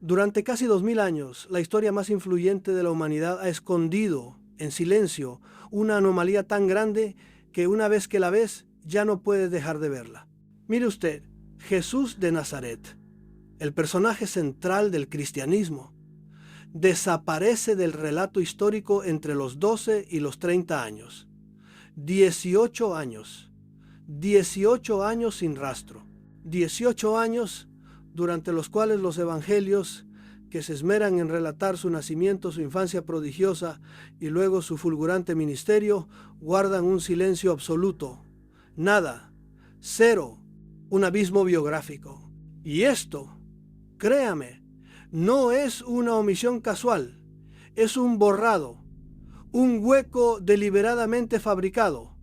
Durante casi 2000 años, la historia más influyente de la humanidad ha escondido, en silencio, una anomalía tan grande que una vez que la ves, ya no puedes dejar de verla. Mire usted, Jesús de Nazaret, el personaje central del cristianismo, desaparece del relato histórico entre los 12 y los 30 años. 18 años. 18 años sin rastro. 18 años durante los cuales los evangelios, que se esmeran en relatar su nacimiento, su infancia prodigiosa y luego su fulgurante ministerio, guardan un silencio absoluto. Nada. Cero. Un abismo biográfico. Y esto, créame, no es una omisión casual, es un borrado, un hueco deliberadamente fabricado,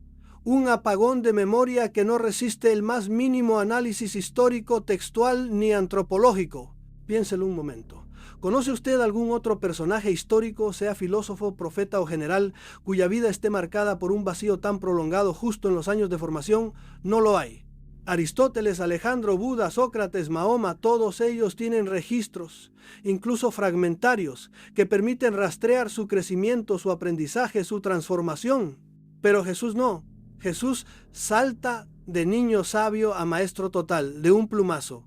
un apagón de memoria que no resiste el más mínimo análisis histórico, textual ni antropológico. Piénselo un momento. ¿Conoce usted algún otro personaje histórico, sea filósofo, profeta o general, cuya vida esté marcada por un vacío tan prolongado justo en los años de formación? No lo hay. Aristóteles, Alejandro, Buda, Sócrates, Mahoma, todos ellos tienen registros, incluso fragmentarios, que permiten rastrear su crecimiento, su aprendizaje, su transformación. Pero Jesús no. Jesús salta de niño sabio a maestro total, de un plumazo.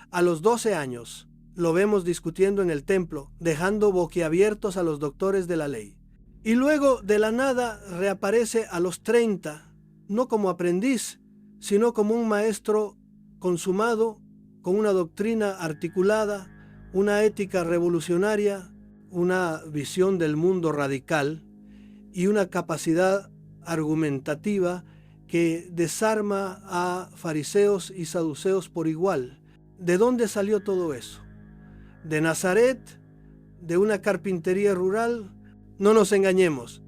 A los 12 años, lo vemos discutiendo en el templo, dejando boquiabiertos a los doctores de la ley. Y luego, de la nada, reaparece a los 30, no como aprendiz, sino como un maestro consumado, con una doctrina articulada, una ética revolucionaria, una visión del mundo radical y una capacidad argumentativa que desarma a fariseos y saduceos por igual. ¿De dónde salió todo eso? ¿De Nazaret? ¿De una carpintería rural? No nos engañemos,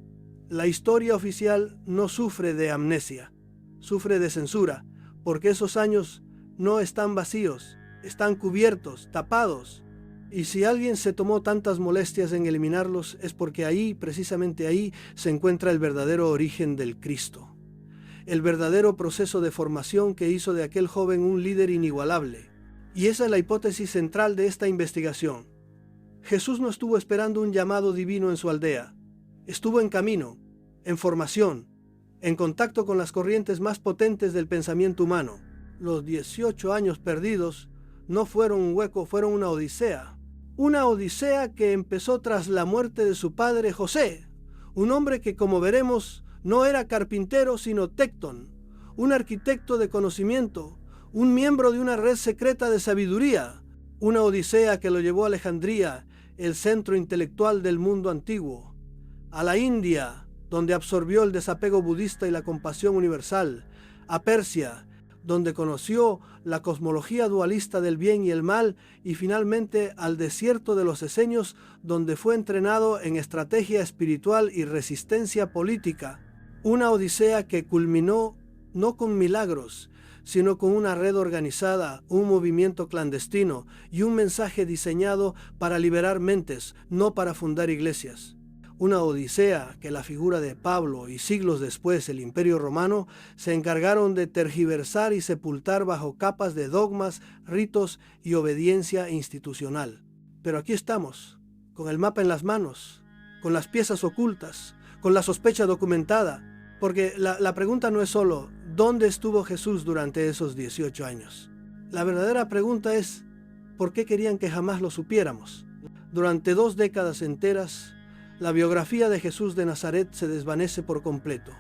la historia oficial no sufre de amnesia, sufre de censura, porque esos años no están vacíos, están cubiertos, tapados. Y si alguien se tomó tantas molestias en eliminarlos, es porque ahí, precisamente ahí, se encuentra el verdadero origen del Cristo. El verdadero proceso de formación que hizo de aquel joven un líder inigualable. Y esa es la hipótesis central de esta investigación. Jesús no estuvo esperando un llamado divino en su aldea. Estuvo en camino, en formación, en contacto con las corrientes más potentes del pensamiento humano. Los 18 años perdidos no fueron un hueco, fueron una odisea. Una odisea que empezó tras la muerte de su padre José, un hombre que, como veremos, no era carpintero sino tectón, un arquitecto de conocimiento, un miembro de una red secreta de sabiduría. Una odisea que lo llevó a Alejandría, el centro intelectual del mundo antiguo, a la India, donde absorbió el desapego budista y la compasión universal, a Persia, donde conoció la cosmología dualista del bien y el mal, y finalmente al desierto de los esenios, donde fue entrenado en estrategia espiritual y resistencia política. Una odisea que culminó no con milagros, sino con una red organizada, un movimiento clandestino y un mensaje diseñado para liberar mentes, no para fundar iglesias. Una odisea que la figura de Pablo y siglos después el Imperio Romano se encargaron de tergiversar y sepultar bajo capas de dogmas, ritos y obediencia institucional. Pero aquí estamos, con el mapa en las manos, con las piezas ocultas, con la sospecha documentada, porque la pregunta no es solo ¿dónde estuvo Jesús durante esos 18 años? La verdadera pregunta es ¿por qué querían que jamás lo supiéramos? Durante 2 décadas enteras, la biografía de Jesús de Nazaret se desvanece por completo.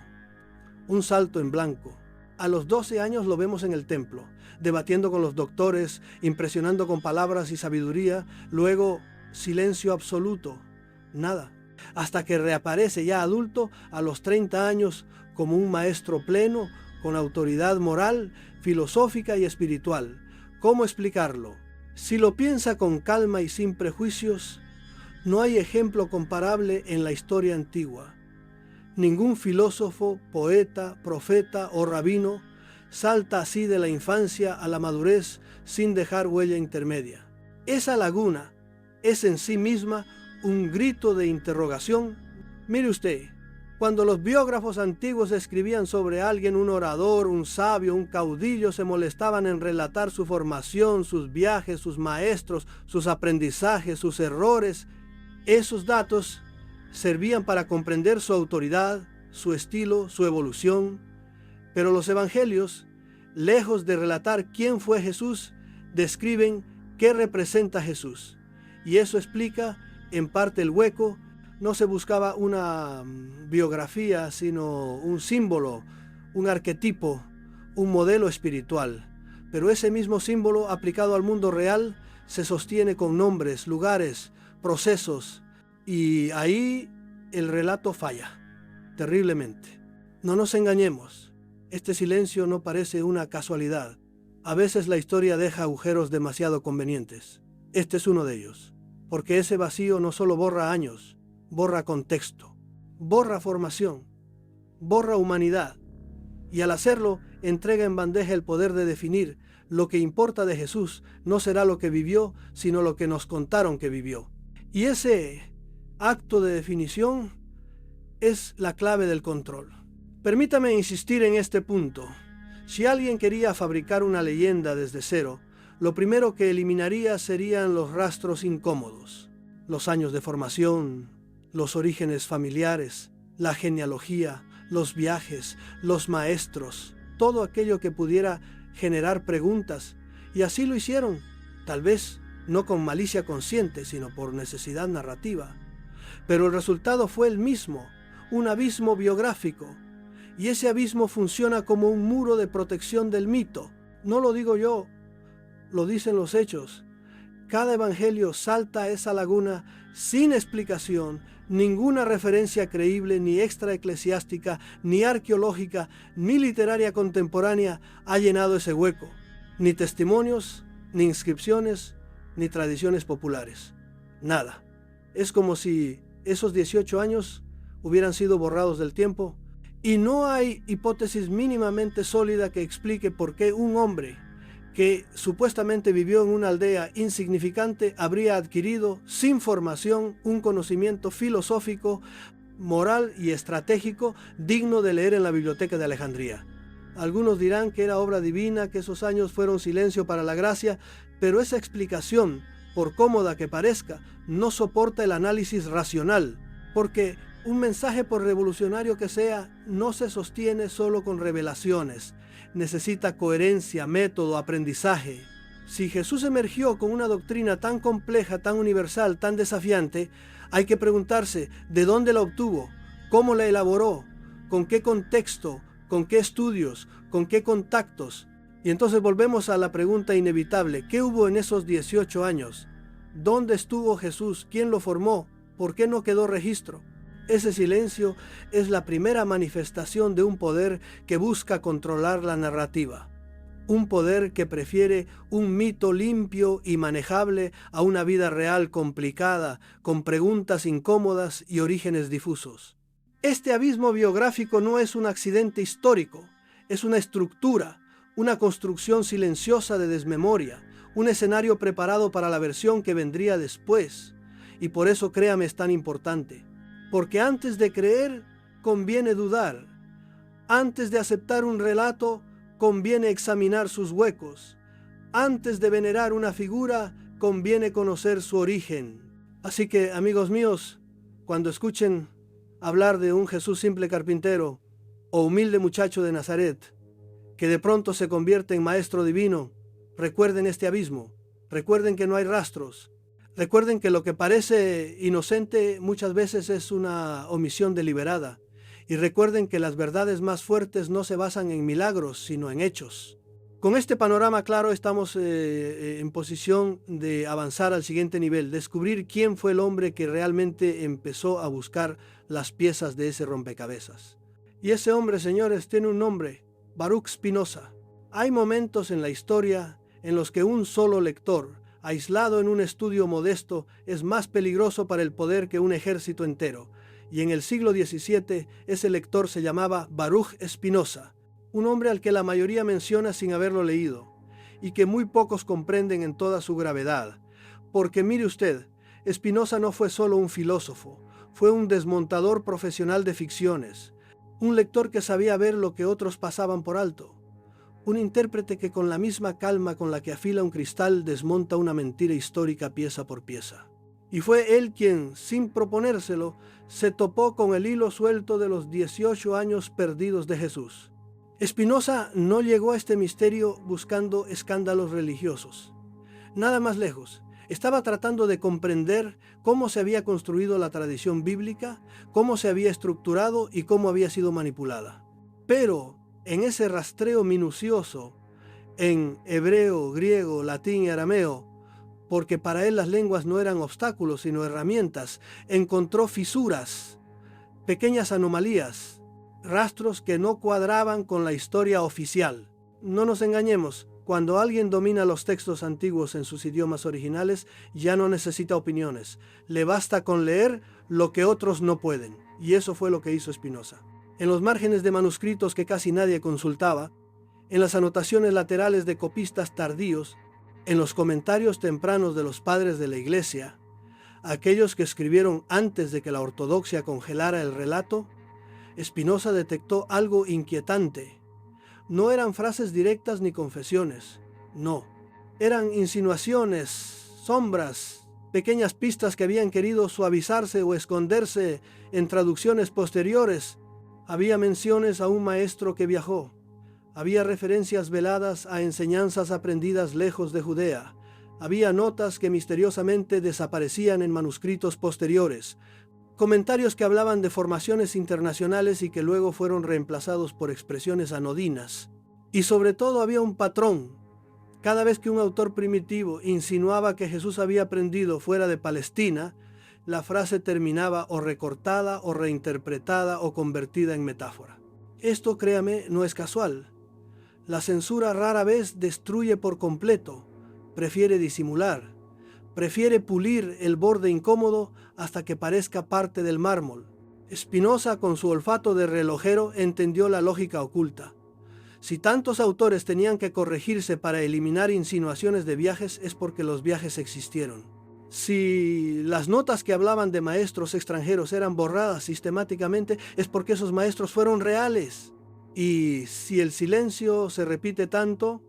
Un salto en blanco. A los 12 años lo vemos en el templo, debatiendo con los doctores, impresionando con palabras y sabiduría, luego silencio absoluto, nada. Hasta que reaparece ya adulto a los 30 años como un maestro pleno, con autoridad moral, filosófica y espiritual. ¿Cómo explicarlo? Si lo piensa con calma y sin prejuicios, no hay ejemplo comparable en la historia antigua. Ningún filósofo, poeta, profeta o rabino salta así de la infancia a la madurez sin dejar huella intermedia. Esa laguna es en sí misma un grito de interrogación. Mire usted, Cuando los biógrafos antiguos escribían sobre alguien, un orador, un sabio, un caudillo, se molestaban en relatar su formación, sus viajes, sus maestros, sus aprendizajes, sus errores. Esos datos servían para comprender su autoridad, su estilo, su evolución. Pero los evangelios, lejos de relatar quién fue Jesús, describen qué representa Jesús. Y eso explica en parte el hueco. No se buscaba una biografía, sino un símbolo, un arquetipo, un modelo espiritual. Pero ese mismo símbolo aplicado al mundo real se sostiene con nombres, lugares, procesos, y ahí el relato falla terriblemente. No nos engañemos, este silencio no parece una casualidad. A veces la historia deja agujeros demasiado convenientes. Este es uno de ellos, porque ese vacío no solo borra años, borra contexto, borra formación, borra humanidad, y al hacerlo entrega en bandeja el poder de definir lo que importa de Jesús. No será lo que vivió, sino lo que nos contaron que vivió. Y ese acto de definición es la clave del control. Permítame insistir en este punto. Si alguien quería fabricar una leyenda desde cero, lo primero que eliminaría serían los rastros incómodos, los años de formación, los orígenes familiares, la genealogía, los viajes, los maestros, todo aquello que pudiera generar preguntas. Y así lo hicieron, tal vez no con malicia consciente, sino por necesidad narrativa. Pero el resultado fue el mismo, un abismo biográfico. Y ese abismo funciona como un muro de protección del mito. No lo digo yo, lo dicen los hechos. Cada evangelio salta a esa laguna sin explicación, ninguna referencia creíble, ni extraeclesiástica, ni arqueológica, ni literaria contemporánea ha llenado ese hueco. Ni testimonios, ni inscripciones, ni tradiciones populares. Nada. Es como si esos 18 años hubieran sido borrados del tiempo, y no hay hipótesis mínimamente sólida que explique por qué un hombre que supuestamente vivió en una aldea insignificante habría adquirido, sin formación, un conocimiento filosófico, moral y estratégico digno de leer en la biblioteca de Alejandría. Algunos dirán que era obra divina, que esos años fueron silencio para la gracia, pero esa explicación, por cómoda que parezca, no soporta el análisis racional, porque un mensaje, por revolucionario que sea, no se sostiene solo con revelaciones. Necesita coherencia, método, aprendizaje. Si Jesús emergió con una doctrina tan compleja, tan universal, tan desafiante, hay que preguntarse de dónde la obtuvo, cómo la elaboró, con qué contexto, con qué estudios, con qué contactos. Y entonces volvemos a la pregunta inevitable: ¿qué hubo en esos 18 años? ¿Dónde estuvo Jesús? ¿Quién lo formó? ¿Por qué no quedó registro? Ese silencio es la primera manifestación de un poder que busca controlar la narrativa. Un poder que prefiere un mito limpio y manejable a una vida real complicada, con preguntas incómodas y orígenes difusos. Este abismo biográfico no es un accidente histórico, es una estructura, una construcción silenciosa de desmemoria, un escenario preparado para la versión que vendría después. Y por eso, créame, es tan importante. Porque antes de creer, conviene dudar. Antes de aceptar un relato, conviene examinar sus huecos. Antes de venerar una figura, conviene conocer su origen. Así que, amigos míos, cuando escuchen hablar de un Jesús simple carpintero o humilde muchacho de Nazaret, que de pronto se convierte en maestro divino, recuerden este abismo, recuerden que no hay rastros. Recuerden que lo que parece inocente muchas veces es una omisión deliberada. Y recuerden que las verdades más fuertes no se basan en milagros, sino en hechos. Con este panorama claro estamos en posición de avanzar al siguiente nivel, descubrir quién fue el hombre que realmente empezó a buscar las piezas de ese rompecabezas. Y ese hombre, señores, tiene un nombre: Baruch Spinoza. Hay momentos en la historia en los que un solo lector, aislado en un estudio modesto, es más peligroso para el poder que un ejército entero. Y en el siglo XVII ese lector se llamaba Baruch Spinoza, un hombre al que la mayoría menciona sin haberlo leído, y que muy pocos comprenden en toda su gravedad. Porque mire usted, Spinoza no fue solo un filósofo, Fue un desmontador profesional de ficciones, un lector que sabía ver lo que otros pasaban por alto, un intérprete que con la misma calma con la que afila un cristal desmonta una mentira histórica pieza por pieza. Y fue él quien, sin proponérselo, se topó con el hilo suelto de los 18 años perdidos de Jesús. Spinoza no llegó a este misterio buscando escándalos religiosos. Nada más lejos. Estaba tratando de comprender cómo se había construido la tradición bíblica, cómo se había estructurado y cómo había sido manipulada. Pero en ese rastreo minucioso, en hebreo, griego, latín y arameo, porque para él las lenguas no eran obstáculos sino herramientas, encontró fisuras, pequeñas anomalías, rastros que no cuadraban con la historia oficial. No nos engañemos, cuando alguien domina los textos antiguos en sus idiomas originales, ya no necesita opiniones. Le basta con leer lo que otros no pueden. Y eso fue lo que hizo Spinoza. En los márgenes de manuscritos que casi nadie consultaba, en las anotaciones laterales de copistas tardíos, en los comentarios tempranos de los padres de la Iglesia, aquellos que escribieron antes de que la ortodoxia congelara el relato, Spinoza detectó algo inquietante. No eran frases directas ni confesiones, no. Eran insinuaciones, sombras, pequeñas pistas que habían querido suavizarse o esconderse en traducciones posteriores. Había menciones a un maestro que viajó. Había referencias veladas a enseñanzas aprendidas lejos de Judea. Había notas que misteriosamente desaparecían en manuscritos posteriores. Comentarios que hablaban de formaciones internacionales y que luego fueron reemplazados por expresiones anodinas. Y sobre todo había un patrón. Cada vez que un autor primitivo insinuaba que Jesús había aprendido fuera de Palestina, la frase terminaba o recortada o reinterpretada o convertida en metáfora. Esto, créame, no es casual. La censura rara vez destruye por completo, prefiere disimular. Prefiere pulir el borde incómodo hasta que parezca parte del mármol. Spinoza, con su olfato de relojero, entendió la lógica oculta. Si tantos autores tenían que corregirse para eliminar insinuaciones de viajes, es porque los viajes existieron. Si las notas que hablaban de maestros extranjeros eran borradas sistemáticamente, es porque esos maestros fueron reales. Y si el silencio se repite tanto,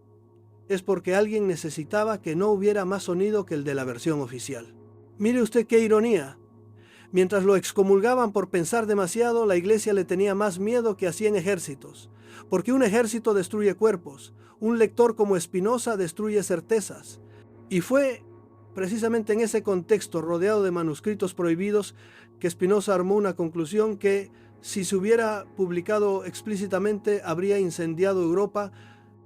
es porque alguien necesitaba que no hubiera más sonido que el de la versión oficial. Mire usted qué ironía. Mientras lo excomulgaban por pensar demasiado, la iglesia le tenía más miedo que a 100 ejércitos. Porque un ejército destruye cuerpos, un lector como Spinoza destruye certezas. Y fue precisamente en ese contexto, rodeado de manuscritos prohibidos, que Spinoza armó una conclusión que, si se hubiera publicado explícitamente, habría incendiado Europa.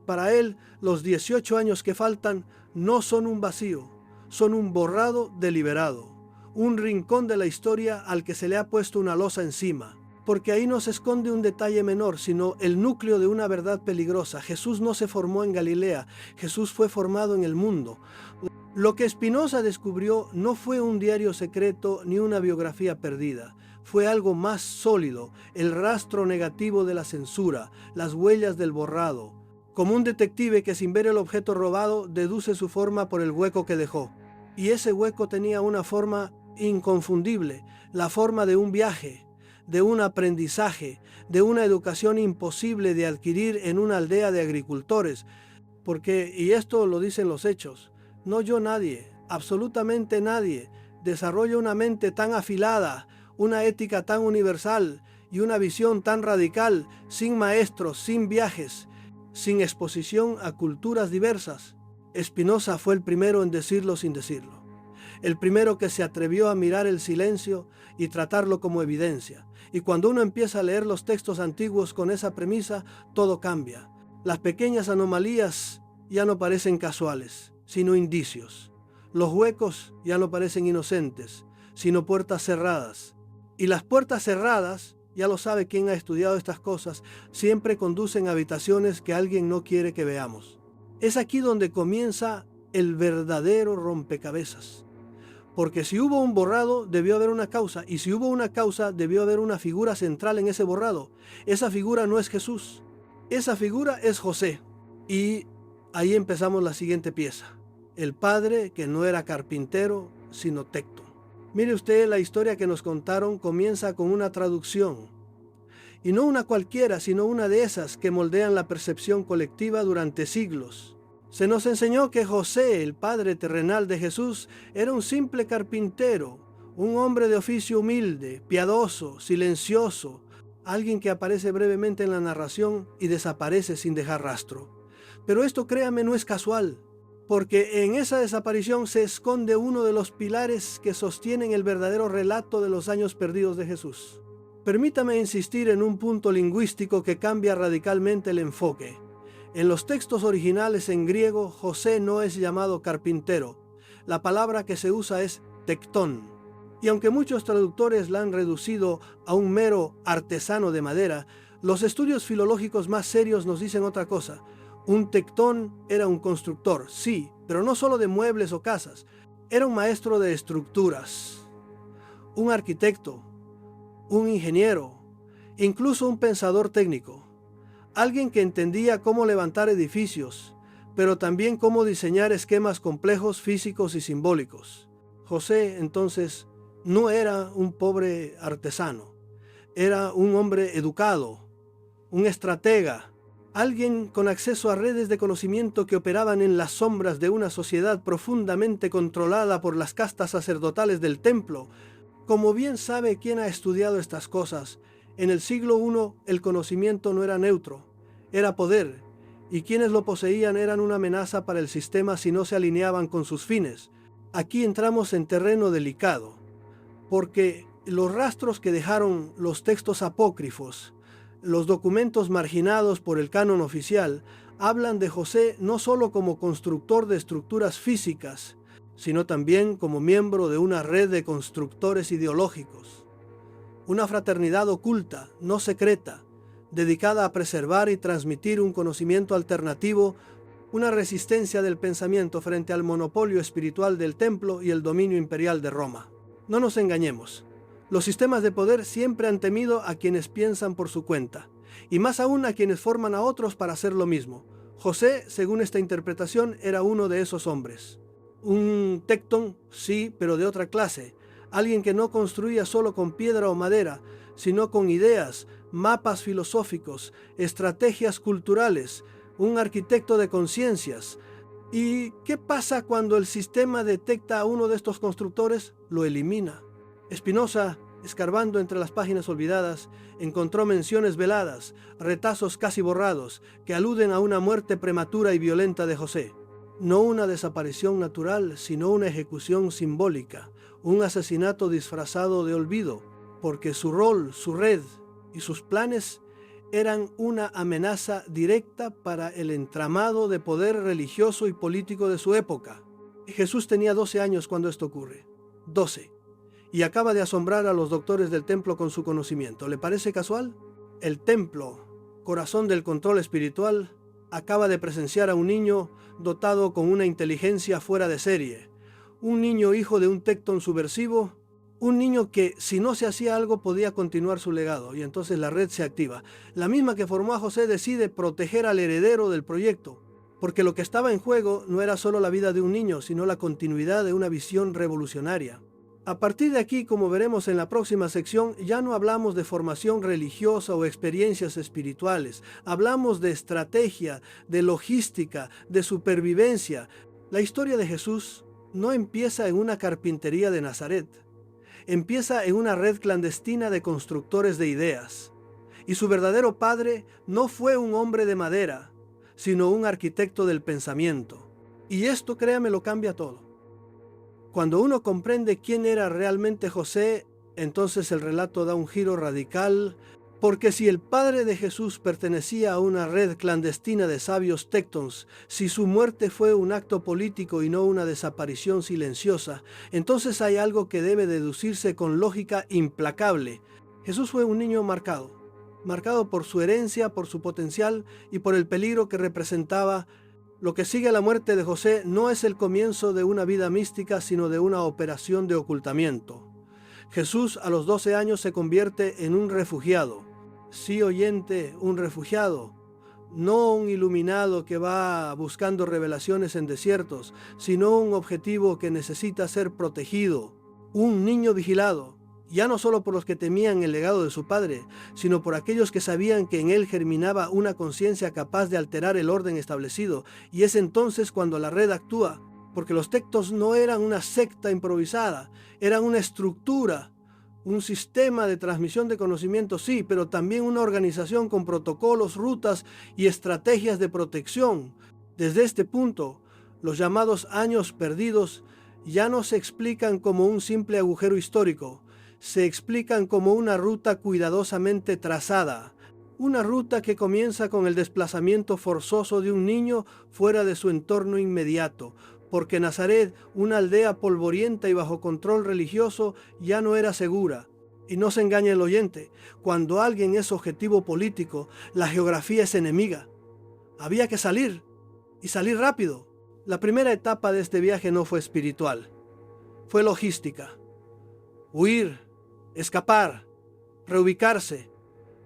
Para él, los 18 años que faltan no son un vacío, son un borrado deliberado, un rincón de la historia al que se le ha puesto una losa encima, porque ahí no se esconde un detalle menor, sino el núcleo de una verdad peligrosa. Jesús no se formó en Galilea, Jesús fue formado en el mundo. Lo que Spinoza descubrió no fue un diario secreto ni una biografía perdida, fue algo más sólido, el rastro negativo de la censura, las huellas del borrado, como un detective que sin ver el objeto robado deduce su forma por el hueco que dejó. Y ese hueco tenía una forma inconfundible, la forma de un viaje, de un aprendizaje, de una educación imposible de adquirir en una aldea de agricultores. Porque, y esto lo dicen los hechos, no yo nadie, absolutamente nadie, desarrolla una mente tan afilada, una ética tan universal y una visión tan radical, sin maestros, sin viajes, sin exposición a culturas diversas. Spinoza fue el primero en decirlo sin decirlo. El primero que se atrevió a mirar el silencio y tratarlo como evidencia. Y cuando uno empieza a leer los textos antiguos con esa premisa, todo cambia. Las pequeñas anomalías ya no parecen casuales, sino indicios. Los huecos ya no parecen inocentes, sino puertas cerradas. Y las puertas cerradas, ya lo sabe quien ha estudiado estas cosas, siempre conducen a habitaciones que alguien no quiere que veamos. Es aquí donde comienza el verdadero rompecabezas. Porque si hubo un borrado, debió haber una causa. Y si hubo una causa, debió haber una figura central en ese borrado. Esa figura no es Jesús. Esa figura es José. Y ahí empezamos la siguiente pieza. El padre que no era carpintero, sino tecto. Mire usted, la historia que nos contaron comienza con una traducción. Y no una cualquiera, sino una de esas que moldean la percepción colectiva durante siglos. Se nos enseñó que José, el padre terrenal de Jesús, era un simple carpintero, un hombre de oficio humilde, piadoso, silencioso, alguien que aparece brevemente en la narración y desaparece sin dejar rastro. Pero esto, créame, no es casual, porque en esa desaparición se esconde uno de los pilares que sostienen el verdadero relato de los años perdidos de Jesús. Permítame insistir en un punto lingüístico que cambia radicalmente el enfoque. En los textos originales en griego, José no es llamado carpintero. La palabra que se usa es tectón. Y aunque muchos traductores la han reducido a un mero artesano de madera, los estudios filológicos más serios nos dicen otra cosa. Un tectón era un constructor, sí, pero no solo de muebles o casas. Era un maestro de estructuras, un arquitecto, un ingeniero, incluso un pensador técnico. Alguien que entendía cómo levantar edificios, pero también cómo diseñar esquemas complejos físicos y simbólicos. José, entonces, no era un pobre artesano, era un hombre educado, un estratega, alguien con acceso a redes de conocimiento que operaban en las sombras de una sociedad profundamente controlada por las castas sacerdotales del templo. Como bien sabe quien ha estudiado estas cosas, en el siglo I el conocimiento no era neutro, era poder, y quienes lo poseían eran una amenaza para el sistema si no se alineaban con sus fines. Aquí entramos en terreno delicado, porque los rastros que dejaron los textos apócrifos, los documentos marginados por el canon oficial, hablan de José no solo como constructor de estructuras físicas, sino también como miembro de una red de constructores ideológicos. Una fraternidad oculta, no secreta, dedicada a preservar y transmitir un conocimiento alternativo, una resistencia del pensamiento frente al monopolio espiritual del templo y el dominio imperial de Roma. No nos engañemos. Los sistemas de poder siempre han temido a quienes piensan por su cuenta, y más aún a quienes forman a otros para hacer lo mismo. José, según esta interpretación, era uno de esos hombres. Un tectón, sí, pero de otra clase. Alguien que no construía solo con piedra o madera, sino con ideas, mapas filosóficos, estrategias culturales, un arquitecto de conciencias. ¿Y qué pasa cuando el sistema detecta a uno de estos constructores? Lo elimina. Spinoza, escarbando entre las páginas olvidadas, encontró menciones veladas, retazos casi borrados, que aluden a una muerte prematura y violenta de José. No una desaparición natural, sino una ejecución simbólica, un asesinato disfrazado de olvido, porque su rol, su red y sus planes eran una amenaza directa para el entramado de poder religioso y político de su época. Jesús tenía 12 años cuando esto ocurre. 12. Y acaba de asombrar a los doctores del templo con su conocimiento. ¿Le parece casual? El templo, corazón del control espiritual, acaba de presenciar a un niño dotado con una inteligencia fuera de serie. Un niño hijo de un tectón subversivo, un niño que si no se hacía algo podía continuar su legado, y entonces la red se activa. La misma que formó a José decide proteger al heredero del proyecto, porque lo que estaba en juego no era solo la vida de un niño, sino la continuidad de una visión revolucionaria. A partir de aquí, como veremos en la próxima sección, ya no hablamos de formación religiosa o experiencias espirituales. Hablamos de estrategia, de logística, de supervivencia. La historia de Jesús no empieza en una carpintería de Nazaret. Empieza en una red clandestina de constructores de ideas. Y su verdadero padre no fue un hombre de madera, sino un arquitecto del pensamiento. Y esto, créame, lo cambia todo. Cuando uno comprende quién era realmente José, entonces el relato da un giro radical, porque si el padre de Jesús pertenecía a una red clandestina de sabios tectons, si su muerte fue un acto político y no una desaparición silenciosa, entonces hay algo que debe deducirse con lógica implacable. Jesús fue un niño marcado por su herencia, por su potencial y por el peligro que representaba. Lo que sigue a la muerte de José no es el comienzo de una vida mística, sino de una operación de ocultamiento. Jesús a los 12 años se convierte en un refugiado. Sí, oyente, un refugiado. No un iluminado que va buscando revelaciones en desiertos, sino un objetivo que necesita ser protegido. un niño vigilado, ya no solo por los que temían el legado de su padre, sino por aquellos que sabían que en él germinaba una conciencia capaz de alterar el orden establecido. Y es entonces cuando la red actúa, porque los textos no eran una secta improvisada, eran una estructura, un sistema de transmisión de conocimiento, sí, pero también una organización con protocolos, rutas y estrategias de protección. Desde este punto, los llamados años perdidos ya no se explican como un simple agujero histórico, se explican como una ruta cuidadosamente trazada, una ruta que comienza con el desplazamiento forzoso de un niño fuera de su entorno inmediato, porque Nazaret, una aldea polvorienta y bajo control religioso, ya no era segura. Y no se engañe el oyente, cuando alguien es objetivo político, la geografía es enemiga. Había que salir, y salir rápido. La primera etapa de este viaje no fue espiritual, fue logística. Huir, escapar, reubicarse,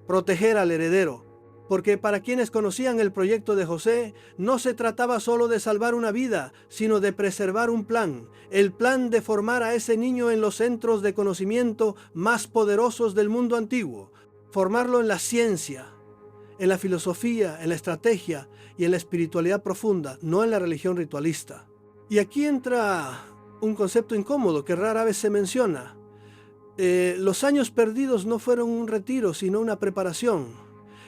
proteger al heredero. Porque para quienes conocían el proyecto de José, no se trataba solo de salvar una vida, sino de preservar un plan, el plan de formar a ese niño en los centros de conocimiento más poderosos del mundo antiguo, formarlo en la ciencia, en la filosofía, en la estrategia y en la espiritualidad profunda, no en la religión ritualista. Y aquí entra un concepto incómodo que rara vez se menciona. Los años perdidos no fueron un retiro, sino una preparación.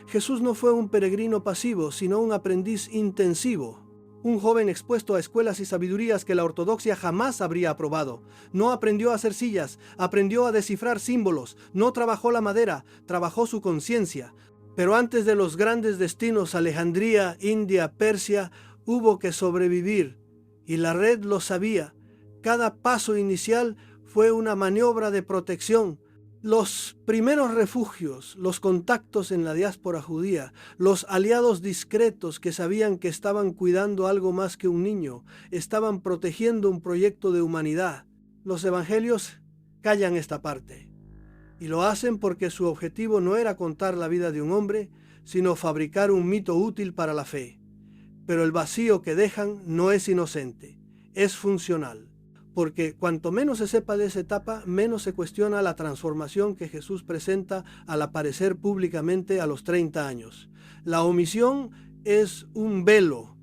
Jesús no fue un peregrino pasivo, sino un aprendiz intensivo. Un joven expuesto a escuelas y sabidurías que la ortodoxia jamás habría aprobado. No aprendió a hacer sillas, aprendió a descifrar símbolos. No trabajó la madera, trabajó su conciencia. Pero antes de los grandes destinos, Alejandría, India, Persia, hubo que sobrevivir. Y la red lo sabía. Cada paso inicial fue una maniobra de protección. Los primeros refugios, los contactos en la diáspora judía, los aliados discretos que sabían que estaban cuidando algo más que un niño, estaban protegiendo un proyecto de humanidad. Los evangelios callan esta parte y lo hacen porque su objetivo no era contar la vida de un hombre, sino fabricar un mito útil para la fe. Pero el vacío que dejan no es inocente, es funcional. Porque cuanto menos se sepa de esa etapa, menos se cuestiona la transformación que Jesús presenta al aparecer públicamente a los 30 años. La omisión es un velo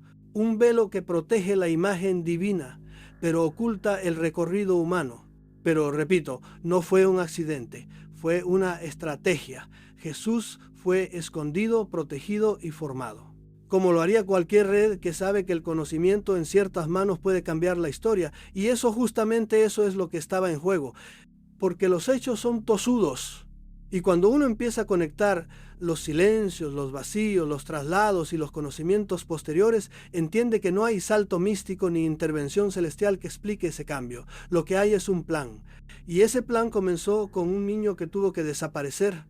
que protege la imagen divina, pero oculta el recorrido humano. Pero repito, no fue un accidente, fue una estrategia. Jesús fue escondido, protegido y formado. Como lo haría cualquier red que sabe que el conocimiento en ciertas manos puede cambiar la historia. Y justamente eso es lo que estaba en juego. Porque los hechos son tosudos. Y cuando uno empieza a conectar los silencios, los vacíos, los traslados y los conocimientos posteriores, entiende que no hay salto místico ni intervención celestial que explique ese cambio. Lo que hay es un plan. Y ese plan comenzó con un niño que tuvo que desaparecer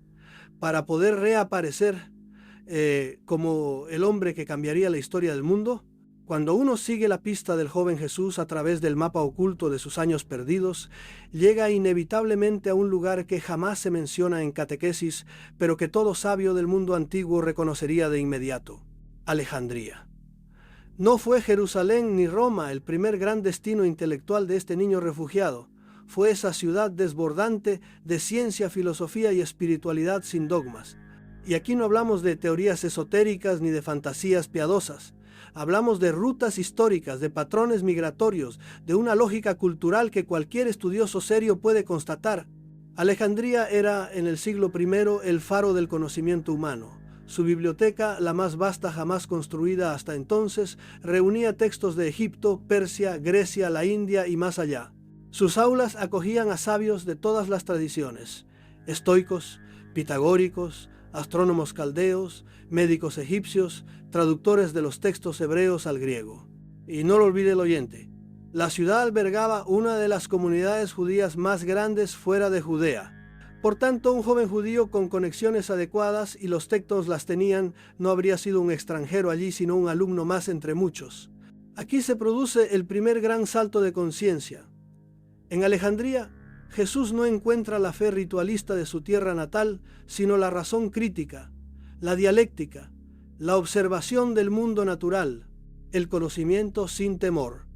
para poder reaparecer como el hombre que cambiaría la historia del mundo. Cuando uno sigue la pista del joven Jesús a través del mapa oculto de sus años perdidos, llega inevitablemente a un lugar que jamás se menciona en catequesis, pero que todo sabio del mundo antiguo reconocería de inmediato: Alejandría. No fue Jerusalén ni Roma el primer gran destino intelectual de este niño refugiado. Fue esa ciudad desbordante de ciencia, filosofía y espiritualidad sin dogmas. Y aquí no hablamos de teorías esotéricas ni de fantasías piadosas. Hablamos de rutas históricas, de patrones migratorios, de una lógica cultural que cualquier estudioso serio puede constatar. Alejandría era en el siglo I el faro del conocimiento humano. Su biblioteca, la más vasta jamás construida hasta entonces, reunía textos de Egipto, Persia, Grecia, la India y más allá. Sus aulas acogían a sabios de todas las tradiciones: estoicos, pitagóricos, astrónomos caldeos, médicos egipcios, traductores de los textos hebreos al griego. Y no lo olvide el oyente, la ciudad albergaba una de las comunidades judías más grandes fuera de Judea. Por tanto, un joven judío con conexiones adecuadas, y los textos las tenían, no habría sido un extranjero allí, sino un alumno más entre muchos. Aquí se produce el primer gran salto de conciencia. En Alejandría, Jesús no encuentra la fe ritualista de su tierra natal, sino la razón crítica, la dialéctica, la observación del mundo natural, el conocimiento sin temor.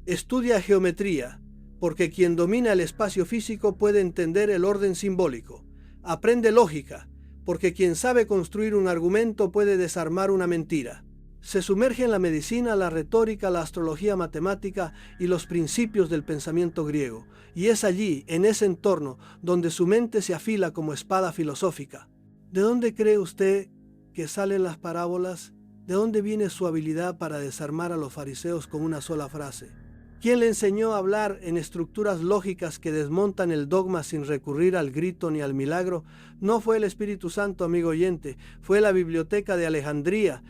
Estudia geometría, porque quien domina el espacio físico puede entender el orden simbólico. Aprende lógica, porque quien sabe construir un argumento puede desarmar una mentira. Se sumerge en la medicina, la retórica, la astrología matemática y los principios del pensamiento griego, y es allí, en ese entorno, donde su mente se afila como espada filosófica. ¿De dónde cree usted que salen las parábolas? ¿De dónde viene su habilidad para desarmar a los fariseos con una sola frase? ¿Quién le enseñó a hablar en estructuras lógicas que desmontan el dogma sin recurrir al grito ni al milagro? No fue el Espíritu Santo, amigo oyente, fue la biblioteca de Alejandría,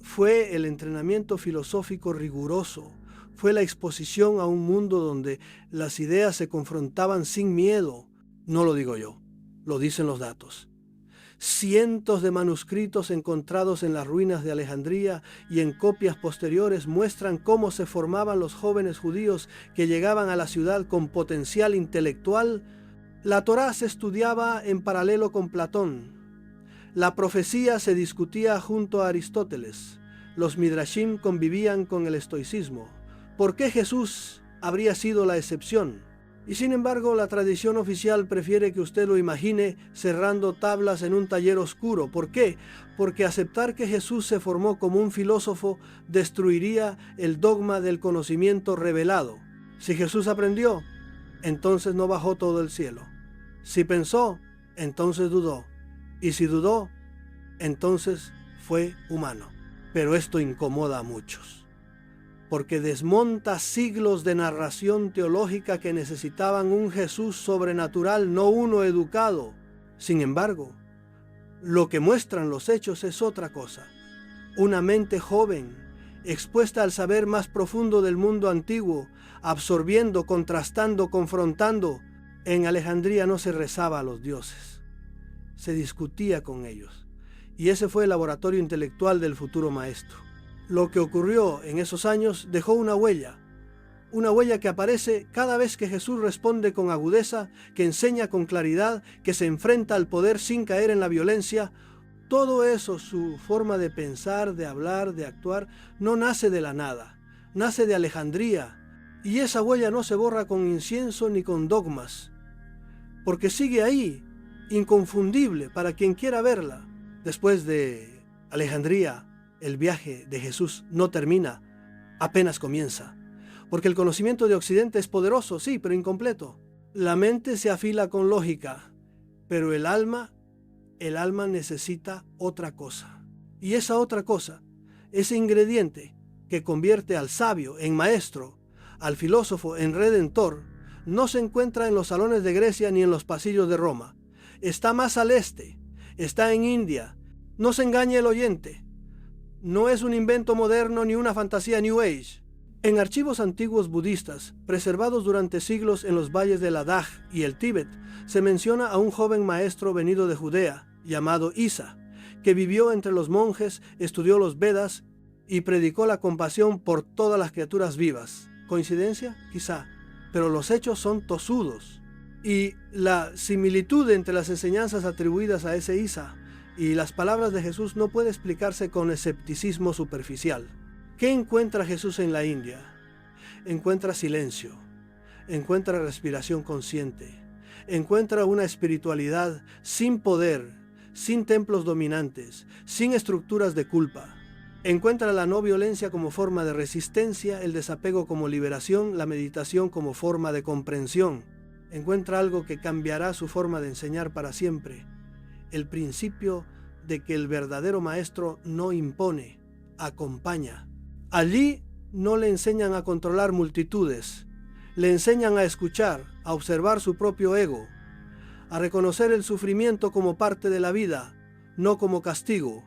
fue el entrenamiento filosófico riguroso, fue la exposición a un mundo donde las ideas se confrontaban sin miedo. No lo digo yo, lo dicen los datos. Cientos de manuscritos encontrados en las ruinas de Alejandría y en copias posteriores muestran cómo se formaban los jóvenes judíos que llegaban a la ciudad con potencial intelectual. La Torá se estudiaba en paralelo con Platón. La profecía se discutía junto a Aristóteles. Los midrashim convivían con el estoicismo. ¿Por qué Jesús habría sido la excepción? Y sin embargo, la tradición oficial prefiere que usted lo imagine cerrando tablas en un taller oscuro. ¿Por qué? Porque aceptar que Jesús se formó como un filósofo destruiría el dogma del conocimiento revelado. Si Jesús aprendió, entonces no bajó todo el cielo. Si pensó, entonces dudó. Y si dudó, entonces fue humano. Pero esto incomoda a muchos, porque desmonta siglos de narración teológica que necesitaban un Jesús sobrenatural, no uno educado. Sin embargo, lo que muestran los hechos es otra cosa. Una mente joven, expuesta al saber más profundo del mundo antiguo, absorbiendo, contrastando, confrontando. En Alejandría no se rezaba a los dioses, se discutía con ellos. Y ese fue el laboratorio intelectual del futuro maestro. Lo que ocurrió en esos años dejó una huella que aparece cada vez que Jesús responde con agudeza, que enseña con claridad, que se enfrenta al poder sin caer en la violencia. Todo eso, su forma de pensar, de hablar, de actuar, no nace de la nada, nace de Alejandría. Y esa huella no se borra con incienso ni con dogmas, porque sigue ahí, inconfundible para quien quiera verla. Después de Alejandría, el viaje de Jesús no termina, apenas comienza. Porque el conocimiento de Occidente es poderoso, sí, pero incompleto. La mente se afila con lógica, pero el alma necesita otra cosa. Y esa otra cosa, ese ingrediente que convierte al sabio en maestro, al filósofo en redentor, no se encuentra en los salones de Grecia ni en los pasillos de Roma. Está más al este, está en India. No se engañe el oyente. No es un invento moderno ni una fantasía New Age. En archivos antiguos budistas, preservados durante siglos en los valles de Ladakh y el Tíbet, se menciona a un joven maestro venido de Judea, llamado Isa, que vivió entre los monjes, estudió los Vedas y predicó la compasión por todas las criaturas vivas. ¿Coincidencia? Quizá, pero los hechos son tozudos. Y la similitud entre las enseñanzas atribuidas a ese Isa y las palabras de Jesús no puede explicarse con escepticismo superficial. ¿Qué encuentra Jesús en la India? Encuentra silencio, encuentra respiración consciente, encuentra una espiritualidad sin poder, sin templos dominantes, sin estructuras de culpa. Encuentra la no violencia como forma de resistencia, el desapego como liberación, la meditación como forma de comprensión. Encuentra algo que cambiará su forma de enseñar para siempre. El principio de que el verdadero maestro no impone, acompaña. Allí no le enseñan a controlar multitudes, le enseñan a escuchar, a observar su propio ego, a reconocer el sufrimiento como parte de la vida, no como castigo.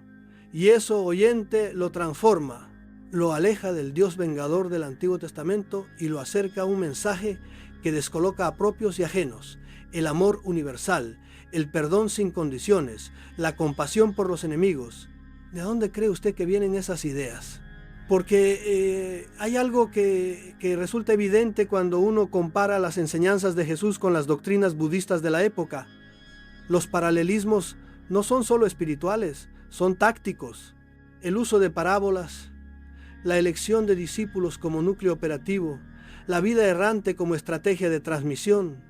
Y eso, oyente, lo transforma, lo aleja del Dios vengador del Antiguo Testamento y lo acerca a un mensaje que descoloca a propios y ajenos, el amor universal, el perdón sin condiciones, la compasión por los enemigos. ¿De dónde cree usted que vienen esas ideas? Porque hay algo que resulta evidente cuando uno compara las enseñanzas de Jesús con las doctrinas budistas de la época. Los paralelismos no son solo espirituales, son tácticos. El uso de parábolas, la elección de discípulos como núcleo operativo, la vida errante como estrategia de transmisión.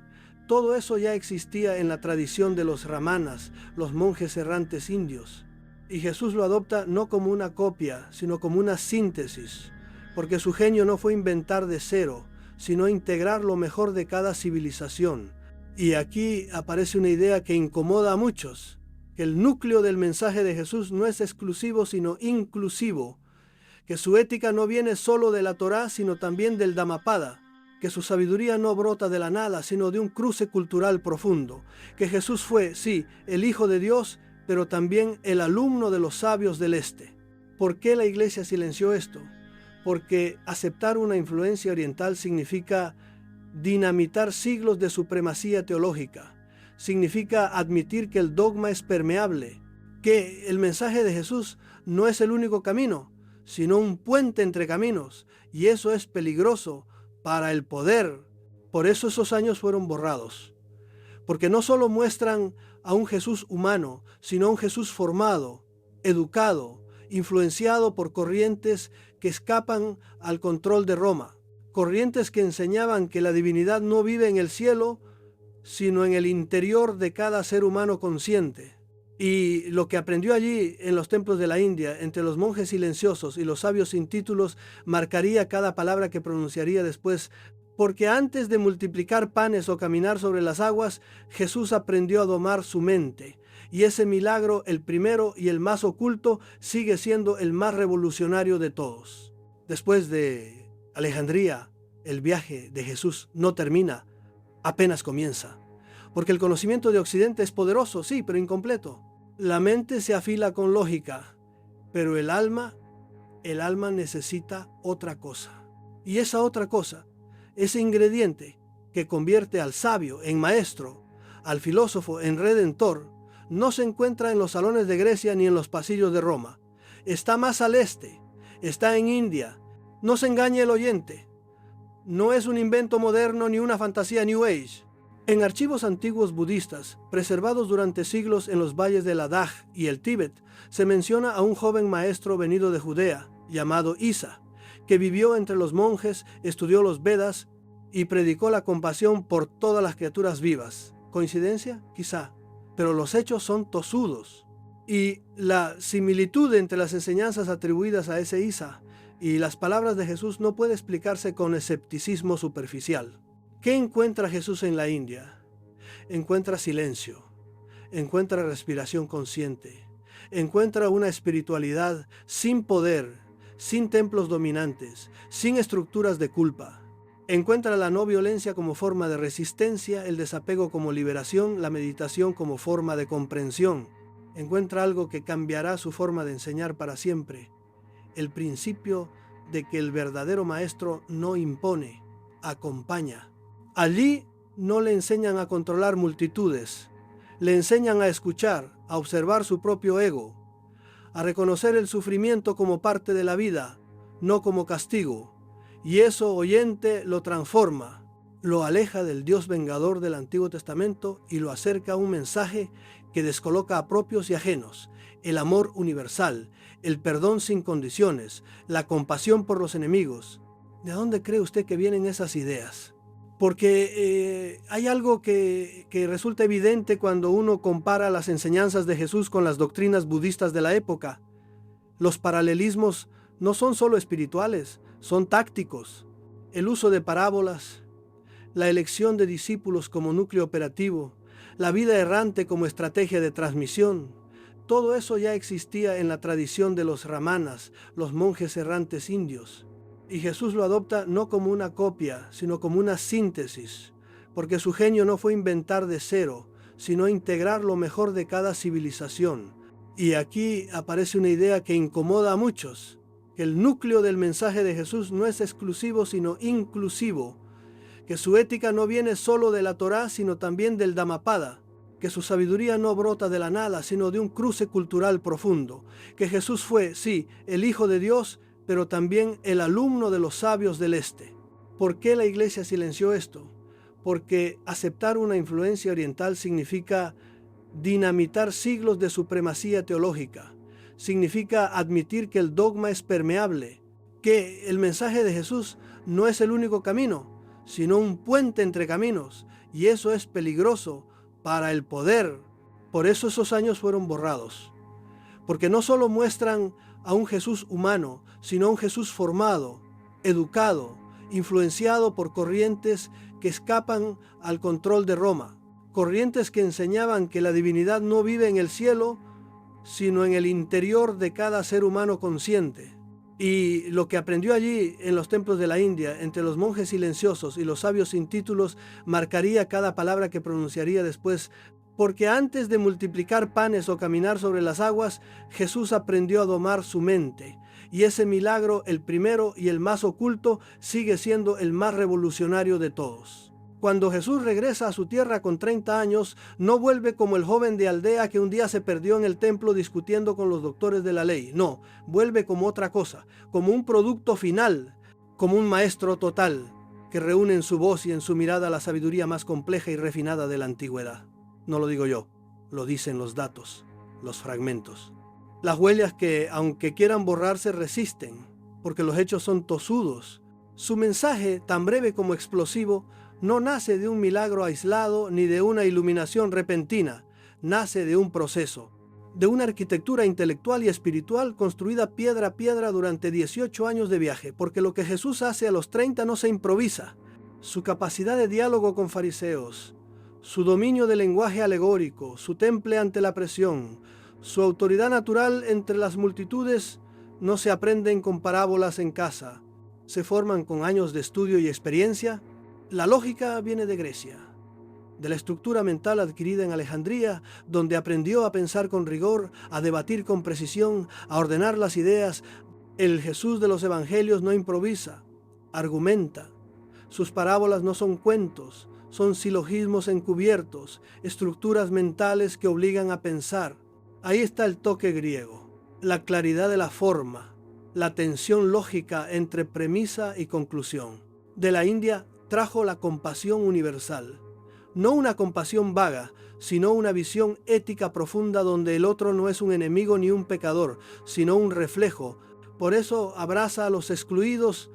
Todo eso ya existía en la tradición de los ramanas, los monjes errantes indios. Y Jesús lo adopta no como una copia, sino como una síntesis, porque su genio no fue inventar de cero, sino integrar lo mejor de cada civilización. Y aquí aparece una idea que incomoda a muchos, que el núcleo del mensaje de Jesús no es exclusivo, sino inclusivo, que su ética no viene solo de la Torá, sino también del Dhammapada, que su sabiduría no brota de la nada, sino de un cruce cultural profundo, que Jesús fue, sí, el Hijo de Dios, pero también el alumno de los sabios del Este. ¿Por qué la Iglesia silenció esto? Porque aceptar una influencia oriental significa dinamitar siglos de supremacía teológica, significa admitir que el dogma es permeable, que el mensaje de Jesús no es el único camino, sino un puente entre caminos, y eso es peligroso para el poder. Por eso esos años fueron borrados, porque no solo muestran a un Jesús humano, sino a un Jesús formado, educado, influenciado por corrientes que escapan al control de Roma, corrientes que enseñaban que la divinidad no vive en el cielo, sino en el interior de cada ser humano consciente. Y lo que aprendió allí en los templos de la India, entre los monjes silenciosos y los sabios sin títulos, marcaría cada palabra que pronunciaría después, porque antes de multiplicar panes o caminar sobre las aguas, Jesús aprendió a domar su mente. Y ese milagro, el primero y el más oculto, sigue siendo el más revolucionario de todos. Después de Alejandría, el viaje de Jesús no termina, apenas comienza. Porque el conocimiento de Occidente es poderoso, sí, pero incompleto. La mente se afila con lógica, pero el alma necesita otra cosa. Y esa otra cosa, ese ingrediente que convierte al sabio en maestro, al filósofo en redentor, no se encuentra en los salones de Grecia ni en los pasillos de Roma. Está más al este, está en India. No se engañe el oyente. No es un invento moderno ni una fantasía New Age. En archivos antiguos budistas, preservados durante siglos en los valles de Ladakh y el Tíbet, se menciona a un joven maestro venido de Judea, llamado Isa, que vivió entre los monjes, estudió los Vedas y predicó la compasión por todas las criaturas vivas. ¿Coincidencia? Quizá, pero los hechos son tozudos. Y la similitud entre las enseñanzas atribuidas a ese Isa y las palabras de Jesús no puede explicarse con escepticismo superficial. ¿Qué encuentra Jesús en la India? Encuentra silencio, encuentra respiración consciente, encuentra una espiritualidad sin poder, sin templos dominantes, sin estructuras de culpa. Encuentra la no violencia como forma de resistencia, el desapego como liberación, la meditación como forma de comprensión. Encuentra algo que cambiará su forma de enseñar para siempre. El principio de que el verdadero maestro no impone, acompaña. Allí no le enseñan a controlar multitudes, le enseñan a escuchar, a observar su propio ego, a reconocer el sufrimiento como parte de la vida, no como castigo. Y eso, oyente, lo transforma, lo aleja del Dios vengador del Antiguo Testamento y lo acerca a un mensaje que descoloca a propios y ajenos, el amor universal, el perdón sin condiciones, la compasión por los enemigos. ¿De dónde cree usted que vienen esas ideas? Porque hay algo que resulta evidente cuando uno compara las enseñanzas de Jesús con las doctrinas budistas de la época. Los paralelismos no son solo espirituales, son tácticos. El uso de parábolas, la elección de discípulos como núcleo operativo, la vida errante como estrategia de transmisión, todo eso ya existía en la tradición de los ramanas, los monjes errantes indios. Y Jesús lo adopta no como una copia, sino como una síntesis, porque su genio no fue inventar de cero, sino integrar lo mejor de cada civilización. Y aquí aparece una idea que incomoda a muchos, que el núcleo del mensaje de Jesús no es exclusivo, sino inclusivo, que su ética no viene solo de la Torá, sino también del Dhammapada, que su sabiduría no brota de la nada, sino de un cruce cultural profundo, que Jesús fue, sí, el Hijo de Dios, pero también el alumno de los sabios del Este. ¿Por qué la Iglesia silenció esto? Porque aceptar una influencia oriental significa dinamitar siglos de supremacía teológica, significa admitir que el dogma es permeable, que el mensaje de Jesús no es el único camino, sino un puente entre caminos, y eso es peligroso para el poder. Por eso esos años fueron borrados, porque no solo muestran a un Jesús humano, sino a un Jesús formado, educado, influenciado por corrientes que escapan al control de Roma, corrientes que enseñaban que la divinidad no vive en el cielo, sino en el interior de cada ser humano consciente. Y lo que aprendió allí en los templos de la India, entre los monjes silenciosos y los sabios sin títulos, marcaría cada palabra que pronunciaría después, porque antes de multiplicar panes o caminar sobre las aguas, Jesús aprendió a domar su mente. Y ese milagro, el primero y el más oculto, sigue siendo el más revolucionario de todos. Cuando Jesús regresa a su tierra con 30 años, no vuelve como el joven de aldea que un día se perdió en el templo discutiendo con los doctores de la ley. No, vuelve como otra cosa, como un producto final, como un maestro total, que reúne en su voz y en su mirada la sabiduría más compleja y refinada de la antigüedad. No lo digo yo, lo dicen los datos, los fragmentos. Las huellas que, aunque quieran borrarse, resisten, porque los hechos son tosudos. Su mensaje, tan breve como explosivo, no nace de un milagro aislado ni de una iluminación repentina, nace de un proceso, de una arquitectura intelectual y espiritual construida piedra a piedra durante 18 años de viaje, porque lo que Jesús hace a los 30 no se improvisa. Su capacidad de diálogo con fariseos, su dominio del lenguaje alegórico, su temple ante la presión, su autoridad natural entre las multitudes no se aprenden con parábolas en casa, se forman con años de estudio y experiencia. La lógica viene de Grecia, de la estructura mental adquirida en Alejandría, donde aprendió a pensar con rigor, a debatir con precisión, a ordenar las ideas. El Jesús de los evangelios no improvisa, argumenta. Sus parábolas no son cuentos, son silogismos encubiertos, estructuras mentales que obligan a pensar. Ahí está el toque griego, la claridad de la forma, la tensión lógica entre premisa y conclusión. De la India trajo la compasión universal, no una compasión vaga, sino una visión ética profunda donde el otro no es un enemigo ni un pecador, sino un reflejo. Por eso abraza a los excluidos,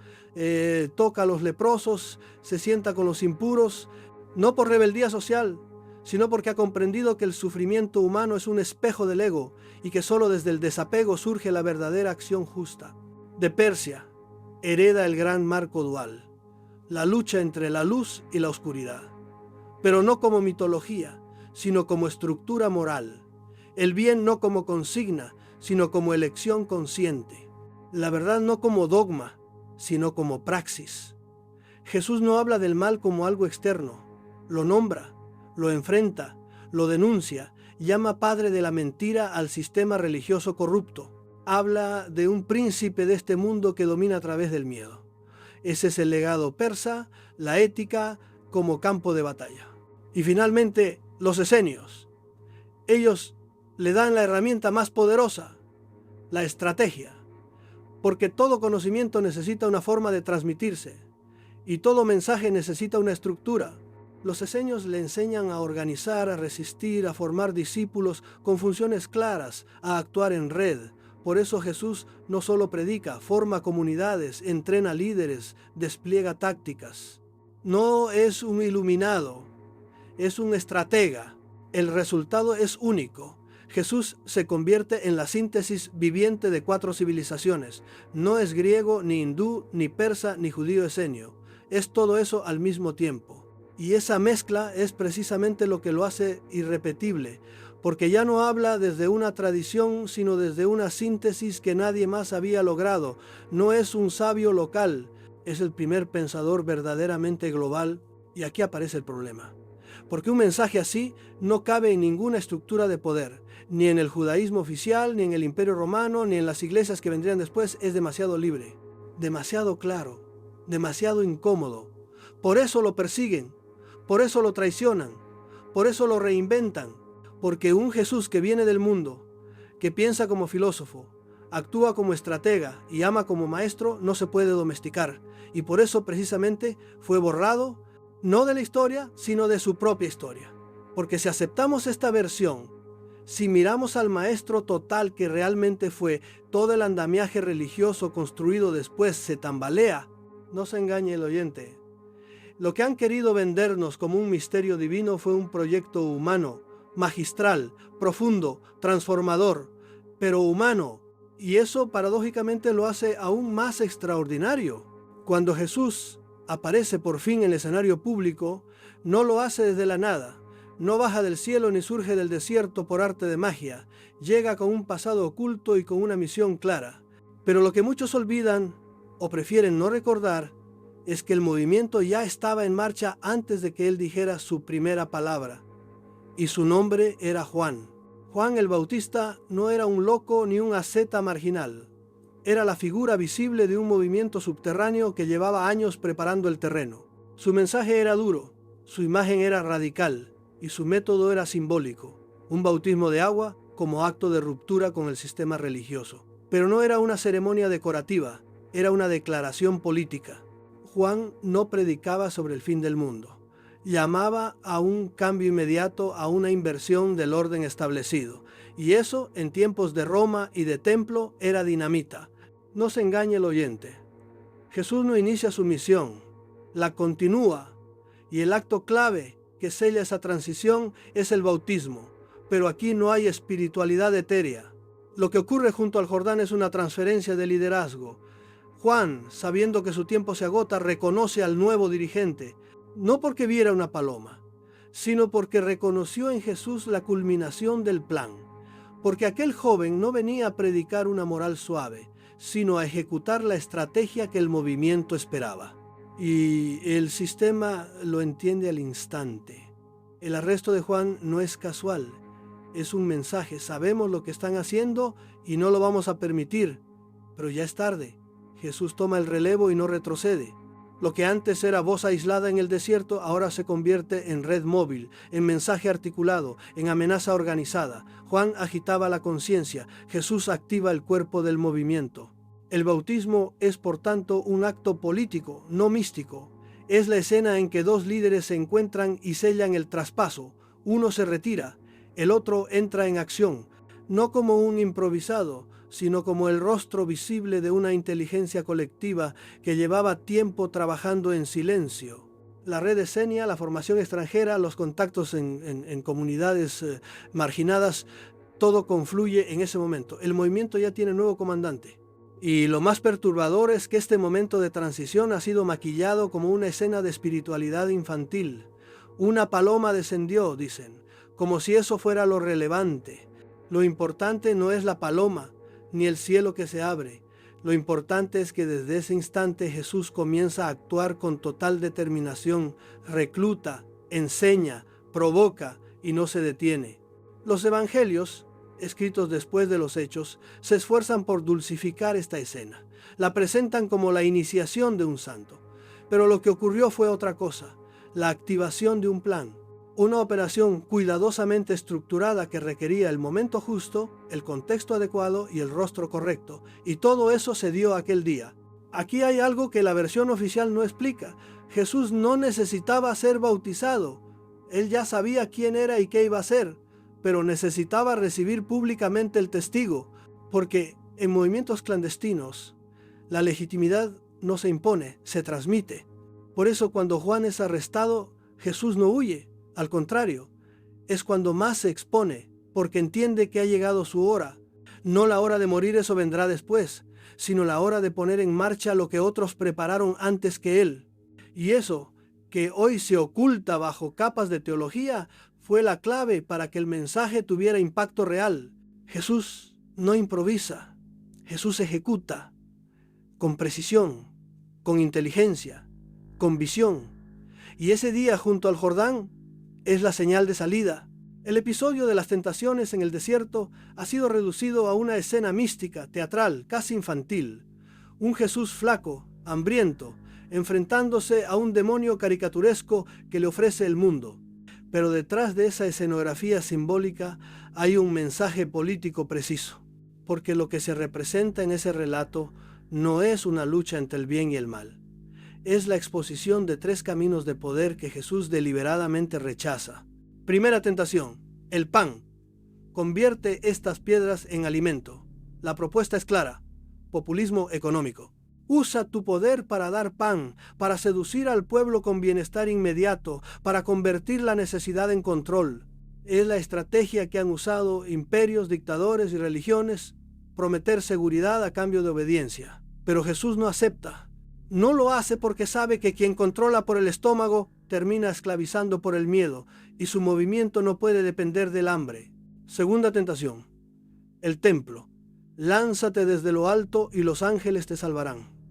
toca a los leprosos, se sienta con los impuros, no por rebeldía social, sino porque ha comprendido que el sufrimiento humano es un espejo del ego y que solo desde el desapego surge la verdadera acción justa. De Persia hereda el gran marco dual, la lucha entre la luz y la oscuridad, pero no como mitología, sino como estructura moral. El bien no como consigna, sino como elección consciente. La verdad no como dogma, sino como praxis. Jesús no habla del mal como algo externo, lo nombra, lo enfrenta, lo denuncia, llama padre de la mentira al sistema religioso corrupto. Habla de un príncipe de este mundo que domina a través del miedo. Ese es el legado persa, la ética como campo de batalla. Y finalmente, los esenios. Ellos le dan la herramienta más poderosa, la estrategia, porque todo conocimiento necesita una forma de transmitirse y todo mensaje necesita una estructura. Los esenios le enseñan a organizar, a resistir, a formar discípulos con funciones claras, a actuar en red. Por eso Jesús no solo predica, forma comunidades, entrena líderes, despliega tácticas. No es un iluminado, es un estratega. El resultado es único. Jesús se convierte en la síntesis viviente de 4 civilizaciones. No es griego, ni hindú, ni persa, ni judío esenio. Es todo eso al mismo tiempo. Y esa mezcla es precisamente lo que lo hace irrepetible, porque ya no habla desde una tradición, sino desde una síntesis que nadie más había logrado. No es un sabio local, es el primer pensador verdaderamente global. Y aquí aparece el problema, porque un mensaje así no cabe en ninguna estructura de poder, ni en el judaísmo oficial, ni en el Imperio Romano, ni en las iglesias que vendrían después. Es demasiado libre, demasiado claro, demasiado incómodo. Por eso lo persiguen, por eso lo traicionan, por eso lo reinventan, porque un Jesús que viene del mundo, que piensa como filósofo, actúa como estratega y ama como maestro, no se puede domesticar. Y por eso precisamente fue borrado, no de la historia, sino de su propia historia. Porque si aceptamos esta versión, si miramos al maestro total que realmente fue, todo el andamiaje religioso construido después se tambalea, No se engañe el oyente. Lo que han querido vendernos como un misterio divino fue un proyecto humano, magistral, profundo, transformador, pero humano. Y eso paradójicamente lo hace aún más extraordinario. Cuando Jesús aparece por fin en el escenario público, no lo hace desde la nada. No baja del cielo ni surge del desierto por arte de magia. Llega con un pasado oculto y con una misión clara. Pero lo que muchos olvidan o prefieren no recordar es que el movimiento ya estaba en marcha antes de que él dijera su primera palabra. Y su nombre era Juan. Juan el Bautista no era un loco ni un asceta marginal. Era la figura visible de un movimiento subterráneo que llevaba años preparando el terreno. Su mensaje era duro, su imagen era radical y su método era simbólico. Un bautismo de agua como acto de ruptura con el sistema religioso. Pero no era una ceremonia decorativa, era una declaración política. Juan no predicaba sobre el fin del mundo. Llamaba a un cambio inmediato, a una inversión del orden establecido. Y eso, en tiempos de Roma y de templo, era dinamita. No se engañe el oyente. Jesús no inicia su misión, la continúa. Y el acto clave que sella esa transición es el bautismo. Pero aquí no hay espiritualidad etérea. Lo que ocurre junto al Jordán es una transferencia de liderazgo. Juan, sabiendo que su tiempo se agota, reconoce al nuevo dirigente, no porque viera una paloma, sino porque reconoció en Jesús la culminación del plan, porque aquel joven no venía a predicar una moral suave, sino a ejecutar la estrategia que el movimiento esperaba. Y el sistema lo entiende al instante. El arresto de Juan no es casual, es un mensaje. Sabemos lo que están haciendo y no lo vamos a permitir, pero ya es tarde. Jesús toma el relevo y no retrocede. Lo que antes era voz aislada en el desierto, ahora se convierte en red móvil, en mensaje articulado, en amenaza organizada. Juan agitaba la conciencia, Jesús activa el cuerpo del movimiento. El bautismo es, por tanto, un acto político, no místico. Es la escena en que dos líderes se encuentran y sellan el traspaso. Uno se retira, el otro entra en acción, no como un improvisado, sino como el rostro visible de una inteligencia colectiva que llevaba tiempo trabajando en silencio. La red escénica, la formación extranjera, los contactos en comunidades marginadas, todo confluye en ese momento. El movimiento ya tiene nuevo comandante. Y lo más perturbador es que este momento de transición ha sido maquillado como una escena de espiritualidad infantil. Una paloma descendió, dicen, como si eso fuera lo relevante. Lo importante no es la paloma, ni el cielo que se abre. Lo importante es que desde ese instante Jesús comienza a actuar con total determinación, recluta, enseña, provoca y no se detiene. Los evangelios, escritos después de los hechos, se esfuerzan por dulcificar esta escena. La presentan como la iniciación de un santo. Pero lo que ocurrió fue otra cosa, la activación de un plan. Una operación cuidadosamente estructurada que requería el momento justo, el contexto adecuado y el rostro correcto. Y todo eso se dio aquel día. Aquí hay algo que la versión oficial no explica. Jesús no necesitaba ser bautizado. Él ya sabía quién era y qué iba a hacer, pero necesitaba recibir públicamente el testigo, porque en movimientos clandestinos la legitimidad no se impone, se transmite. Por eso cuando Juan es arrestado, Jesús no huye. Al contrario, es cuando más se expone, porque entiende que ha llegado su hora. No la hora de morir, eso vendrá después, sino la hora de poner en marcha lo que otros prepararon antes que él. Y eso, que hoy se oculta bajo capas de teología, fue la clave para que el mensaje tuviera impacto real. Jesús no improvisa, Jesús ejecuta, con precisión, con inteligencia, con visión. Y ese día junto al Jordán es la señal de salida. El episodio de las tentaciones en el desierto ha sido reducido a una escena mística, teatral, casi infantil. Un Jesús flaco, hambriento, enfrentándose a un demonio caricaturesco que le ofrece el mundo. Pero detrás de esa escenografía simbólica hay un mensaje político preciso, porque lo que se representa en ese relato no es una lucha entre el bien y el mal. Es la exposición de tres caminos de poder que Jesús deliberadamente rechaza. Primera tentación, el pan. Convierte estas piedras en alimento. La propuesta es clara, populismo económico. Usa tu poder para dar pan, para seducir al pueblo con bienestar inmediato, para convertir la necesidad en control. Es la estrategia que han usado imperios, dictadores y religiones, prometer seguridad a cambio de obediencia. Pero Jesús no acepta. No lo hace porque sabe que quien controla por el estómago termina esclavizando por el miedo y su movimiento no puede depender del hambre. Segunda tentación. El templo. Lánzate desde lo alto y los ángeles te salvarán.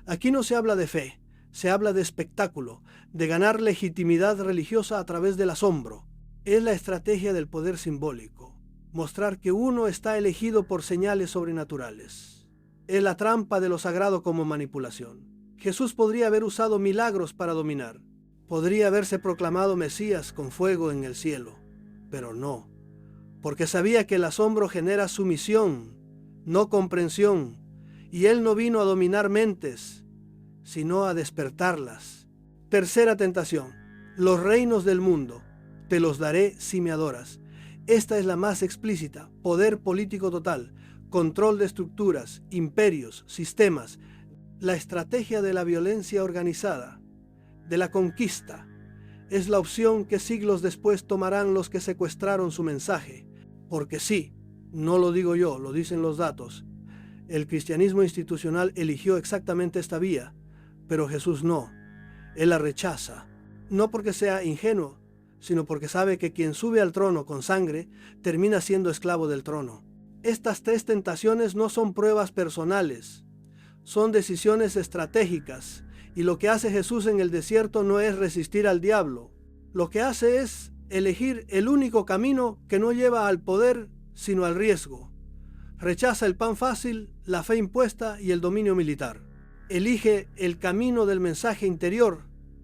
Aquí no se habla de fe, se habla de espectáculo, de ganar legitimidad religiosa a través del asombro. Es la estrategia del poder simbólico, mostrar que uno está elegido por señales sobrenaturales. Es la trampa de lo sagrado como manipulación. Jesús podría haber usado milagros para dominar. Podría haberse proclamado Mesías con fuego en el cielo, pero no, porque sabía que el asombro genera sumisión, no comprensión, y Él no vino a dominar mentes, sino a despertarlas. Tercera tentación. Los reinos del mundo te los daré si me adoras. Esta es la más explícita. Poder político total, control de estructuras, imperios, sistemas, la estrategia de la violencia organizada, de la conquista. Es la opción que siglos después tomarán los que secuestraron su mensaje. Porque sí, no lo digo yo, lo dicen los datos. El cristianismo institucional eligió exactamente esta vía, pero Jesús no. Él la rechaza, no porque sea ingenuo, sino porque sabe que quien sube al trono con sangre termina siendo esclavo del trono. Estas tres tentaciones no son pruebas personales, son decisiones estratégicas, y lo que hace Jesús en el desierto no es resistir al diablo. Lo que hace es elegir el único camino que no lleva al poder, sino al riesgo. Rechaza el pan fácil, la fe impuesta y el dominio militar. Elige el camino del mensaje interior,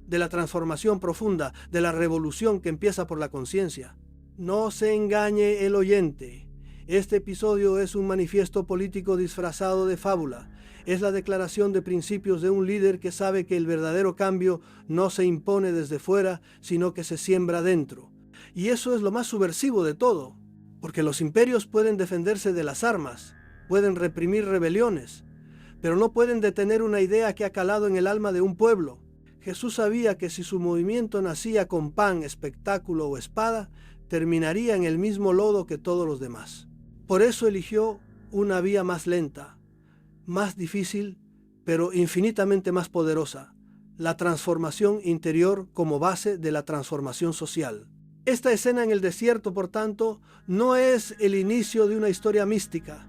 de la transformación profunda, de la revolución que empieza por la conciencia. No se engañe el oyente. Este episodio es un manifiesto político disfrazado de fábula. Es la declaración de principios de un líder que sabe que el verdadero cambio no se impone desde fuera, sino que se siembra dentro. Y eso es lo más subversivo de todo, porque los imperios pueden defenderse de las armas, pueden reprimir rebeliones, pero no pueden detener una idea que ha calado en el alma de un pueblo. Jesús sabía que si su movimiento nacía con pan, espectáculo o espada, terminaría en el mismo lodo que todos los demás. Por eso eligió una vía más lenta, más difícil, pero infinitamente más poderosa, la transformación interior como base de la transformación social. Esta escena en el desierto, por tanto, no es el inicio de una historia mística,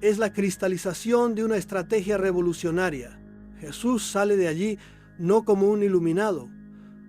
es la cristalización de una estrategia revolucionaria. Jesús sale de allí no como un iluminado,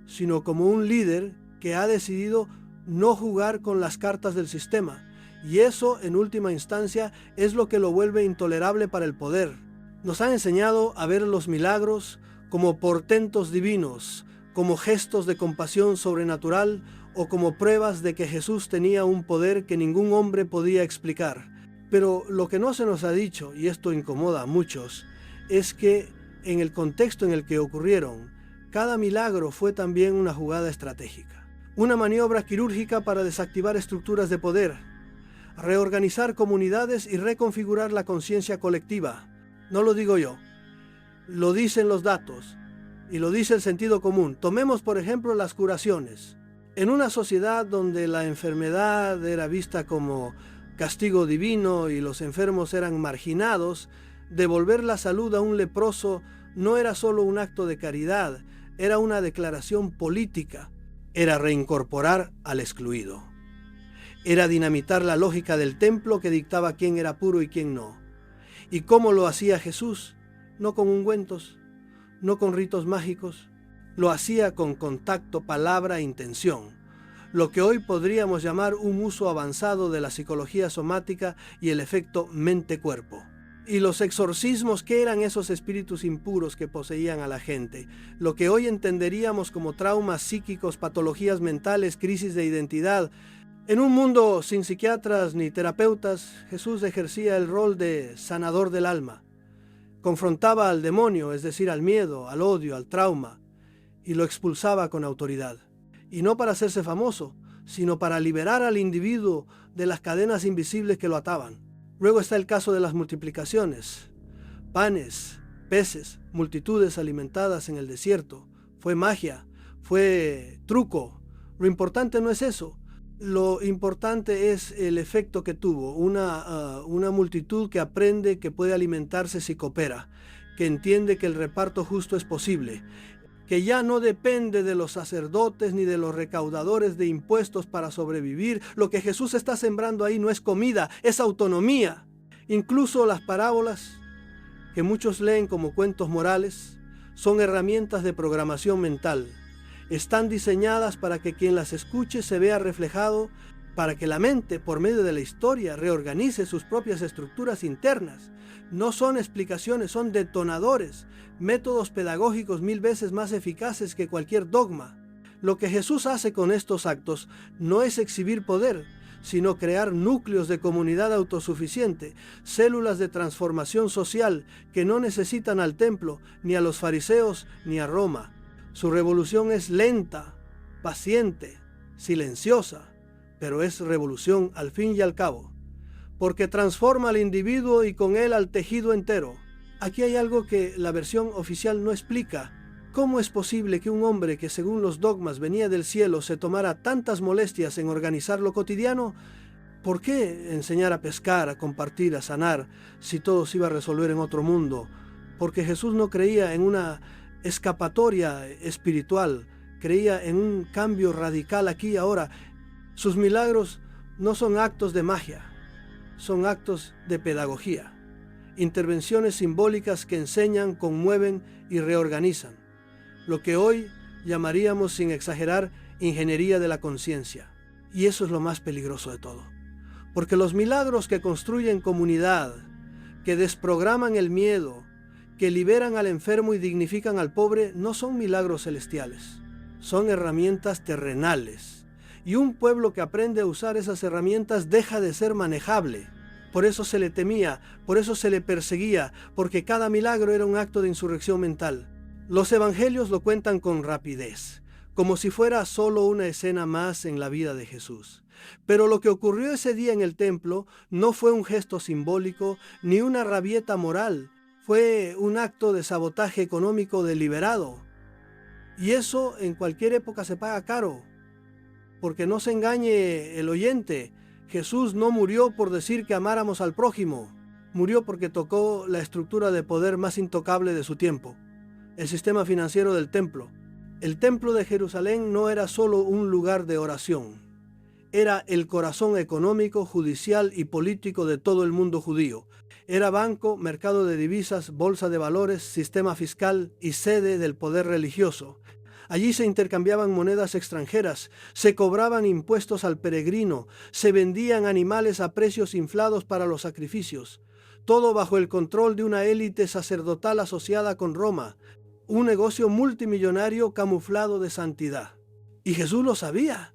sino como un líder que ha decidido no jugar con las cartas del sistema. Y eso, en última instancia, es lo que lo vuelve intolerable para el poder. Nos ha enseñado a ver los milagros como portentos divinos, como gestos de compasión sobrenatural o como pruebas de que Jesús tenía un poder que ningún hombre podía explicar. Pero lo que no se nos ha dicho, y esto incomoda a muchos, es que en el contexto en el que ocurrieron, cada milagro fue también una jugada estratégica, una maniobra quirúrgica para desactivar estructuras de poder, reorganizar comunidades y reconfigurar la conciencia colectiva. No lo digo yo, lo dicen los datos y lo dice el sentido común. Tomemos por ejemplo las curaciones. En una sociedad donde la enfermedad era vista como castigo divino y los enfermos eran marginados, devolver la salud a un leproso no era solo un acto de caridad, era una declaración política, era reincorporar al excluido. Era dinamitar la lógica del templo que dictaba quién era puro y quién no. ¿Y cómo lo hacía Jesús? No con ungüentos, no con ritos mágicos. Lo hacía con contacto, palabra e intención. Lo que hoy podríamos llamar un uso avanzado de la psicología somática y el efecto mente-cuerpo. Y los exorcismos, ¿qué eran esos espíritus impuros que poseían a la gente? Lo que hoy entenderíamos como traumas psíquicos, patologías mentales, crisis de identidad. En un mundo sin psiquiatras ni terapeutas, Jesús ejercía el rol de sanador del alma. Confrontaba al demonio, es decir, al miedo, al odio, al trauma, y lo expulsaba con autoridad. Y no para hacerse famoso, sino para liberar al individuo de las cadenas invisibles que lo ataban. Luego está el caso de las multiplicaciones. Panes, peces, multitudes alimentadas en el desierto. Fue magia, fue truco. Lo importante no es eso. Lo importante es el efecto que tuvo. Una multitud que aprende que puede alimentarse si coopera, que entiende que el reparto justo es posible, que ya no depende de los sacerdotes ni de los recaudadores de impuestos para sobrevivir. Lo que Jesús está sembrando ahí no es comida, es autonomía. Incluso las parábolas, que muchos leen como cuentos morales, son herramientas de programación mental. Están diseñadas para que quien las escuche se vea reflejado, para que la mente, por medio de la historia, reorganice sus propias estructuras internas. No son explicaciones, son detonadores, métodos pedagógicos 1000 veces más eficaces que cualquier dogma. Lo que Jesús hace con estos actos no es exhibir poder, sino crear núcleos de comunidad autosuficiente, células de transformación social que no necesitan al templo, ni a los fariseos, ni a Roma. Su revolución es lenta, paciente, silenciosa, pero es revolución al fin y al cabo, porque transforma al individuo y con él al tejido entero. Aquí hay algo que la versión oficial no explica. ¿Cómo es posible que un hombre que según los dogmas venía del cielo se tomara tantas molestias en organizar lo cotidiano? ¿Por qué enseñar a pescar, a compartir, a sanar, si todo se iba a resolver en otro mundo? Porque Jesús no creía en una escapatoria espiritual, creía en un cambio radical aquí y ahora. Sus milagros no son actos de magia, son actos de pedagogía, intervenciones simbólicas que enseñan, conmueven y reorganizan, lo que hoy llamaríamos, sin exagerar, ingeniería de la conciencia. Y eso es lo más peligroso de todo, porque los milagros que construyen comunidad, que desprograman el miedo, que liberan al enfermo y dignifican al pobre, no son milagros celestiales, son herramientas terrenales. Y un pueblo que aprende a usar esas herramientas deja de ser manejable. Por eso se le temía, por eso se le perseguía, porque cada milagro era un acto de insurrección mental. Los evangelios lo cuentan con rapidez, como si fuera solo una escena más en la vida de Jesús. Pero lo que ocurrió ese día en el templo no fue un gesto simbólico ni una rabieta moral. Fue un acto de sabotaje económico deliberado. Y eso en cualquier época se paga caro. Porque no se engañe el oyente, Jesús no murió por decir que amáramos al prójimo. Murió porque tocó la estructura de poder más intocable de su tiempo, el sistema financiero del templo. El templo de Jerusalén no era solo un lugar de oración. Era el corazón económico, judicial y político de todo el mundo judío. Era banco, mercado de divisas, bolsa de valores, sistema fiscal y sede del poder religioso. Allí se intercambiaban monedas extranjeras, se cobraban impuestos al peregrino, se vendían animales a precios inflados para los sacrificios. Todo bajo el control de una élite sacerdotal asociada con Roma. Un negocio multimillonario camuflado de santidad. Y Jesús lo sabía.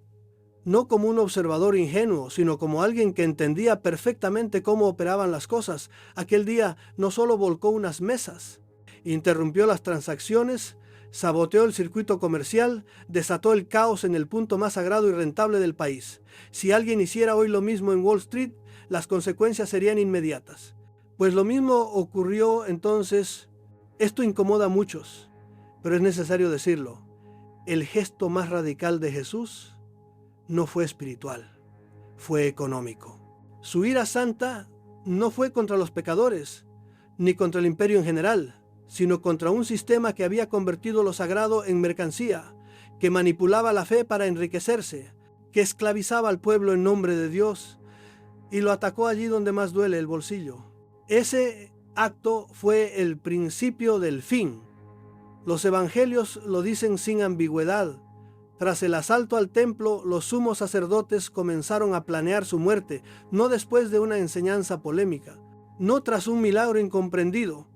No como un observador ingenuo, sino como alguien que entendía perfectamente cómo operaban las cosas. Aquel día no solo volcó unas mesas, interrumpió las transacciones, saboteó el circuito comercial, desató el caos en el punto más sagrado y rentable del país. Si alguien hiciera hoy lo mismo en Wall Street, las consecuencias serían inmediatas. Pues lo mismo ocurrió entonces. Esto incomoda a muchos, pero es necesario decirlo. El gesto más radical de Jesús no fue espiritual, fue económico. Su ira santa no fue contra los pecadores, ni contra el imperio en general, sino contra un sistema que había convertido lo sagrado en mercancía, que manipulaba la fe para enriquecerse, que esclavizaba al pueblo en nombre de Dios y lo atacó allí donde más duele, el bolsillo. Ese acto fue el principio del fin. Los evangelios lo dicen sin ambigüedad. Tras el asalto al templo, los sumos sacerdotes comenzaron a planear su muerte, no después de una enseñanza polémica, no tras un milagro incomprendido,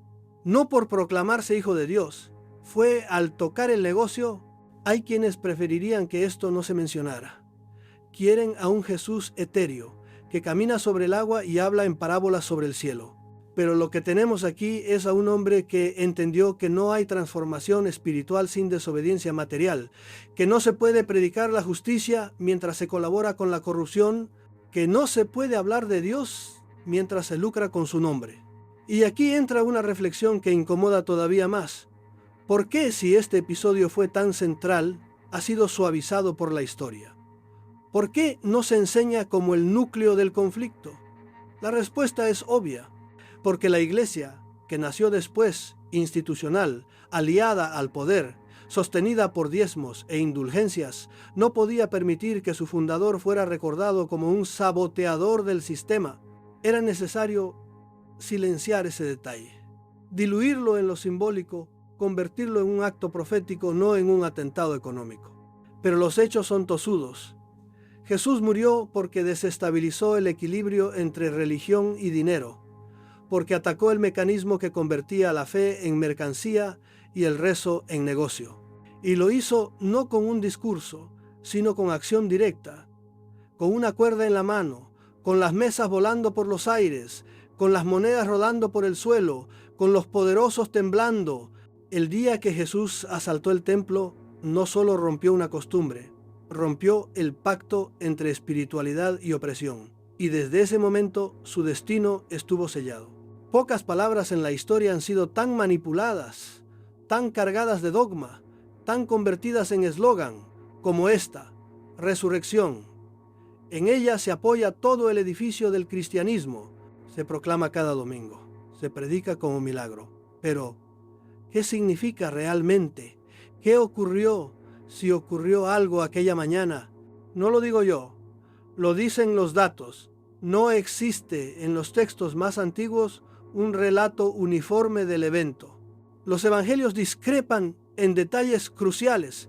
no por proclamarse hijo de Dios. Fue al tocar el negocio. Hay quienes preferirían que esto no se mencionara. Quieren a un Jesús etéreo, que camina sobre el agua y habla en parábolas sobre el cielo. Pero lo que tenemos aquí es a un hombre que entendió que no hay transformación espiritual sin desobediencia material, que no se puede predicar la justicia mientras se colabora con la corrupción, que no se puede hablar de Dios mientras se lucra con su nombre. Y aquí entra una reflexión que incomoda todavía más. ¿Por qué, si este episodio fue tan central, ha sido suavizado por la historia? ¿Por qué no se enseña como el núcleo del conflicto? La respuesta es obvia, porque la Iglesia, que nació después, institucional, aliada al poder, sostenida por diezmos e indulgencias, no podía permitir que su fundador fuera recordado como un saboteador del sistema. Era necesario silenciar ese detalle, diluirlo en lo simbólico, convertirlo en un acto profético, no en un atentado económico. Pero los hechos son tosudos. Jesús murió porque desestabilizó el equilibrio entre religión y dinero, porque atacó el mecanismo que convertía la fe en mercancía y el rezo en negocio. Y lo hizo no con un discurso, sino con acción directa, con una cuerda en la mano, con las mesas volando por los aires, con las monedas rodando por el suelo, con los poderosos temblando. El día que Jesús asaltó el templo, no solo rompió una costumbre, rompió el pacto entre espiritualidad y opresión. Y desde ese momento su destino estuvo sellado. Pocas palabras en la historia han sido tan manipuladas, tan cargadas de dogma, tan convertidas en eslogan como esta: resurrección. En ella se apoya todo el edificio del cristianismo. Se proclama cada domingo, se predica como milagro. Pero, ¿qué significa realmente? ¿Qué ocurrió? Si ocurrió algo aquella mañana. No lo digo yo, lo dicen los datos. No existe en los textos más antiguos un relato uniforme del evento. Los evangelios discrepan en detalles cruciales.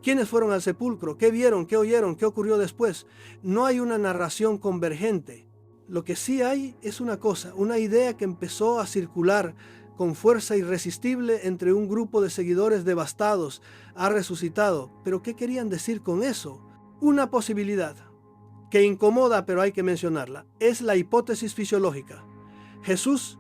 ¿Quiénes fueron al sepulcro? ¿Qué vieron? ¿Qué oyeron? ¿Qué ocurrió después? No hay una narración convergente. Lo que sí hay es una cosa, una idea que empezó a circular con fuerza irresistible entre un grupo de seguidores devastados. Ha resucitado. ¿Pero qué querían decir con eso? Una posibilidad que incomoda, pero hay que mencionarla, es la hipótesis fisiológica. Jesús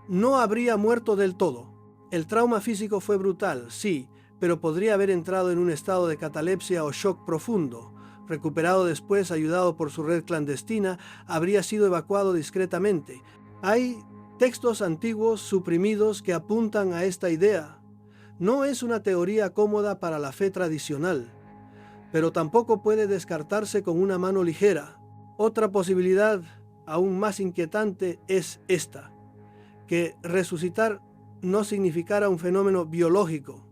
no habría muerto del todo. El trauma físico fue brutal, sí, pero podría haber entrado en un estado de catalepsia o shock profundo. Recuperado después, ayudado por su red clandestina, habría sido evacuado discretamente. Hay textos antiguos suprimidos que apuntan a esta idea. No es una teoría cómoda para la fe tradicional, pero tampoco puede descartarse con una mano ligera. Otra posibilidad aún más inquietante es esta: que resucitar no significara un fenómeno biológico,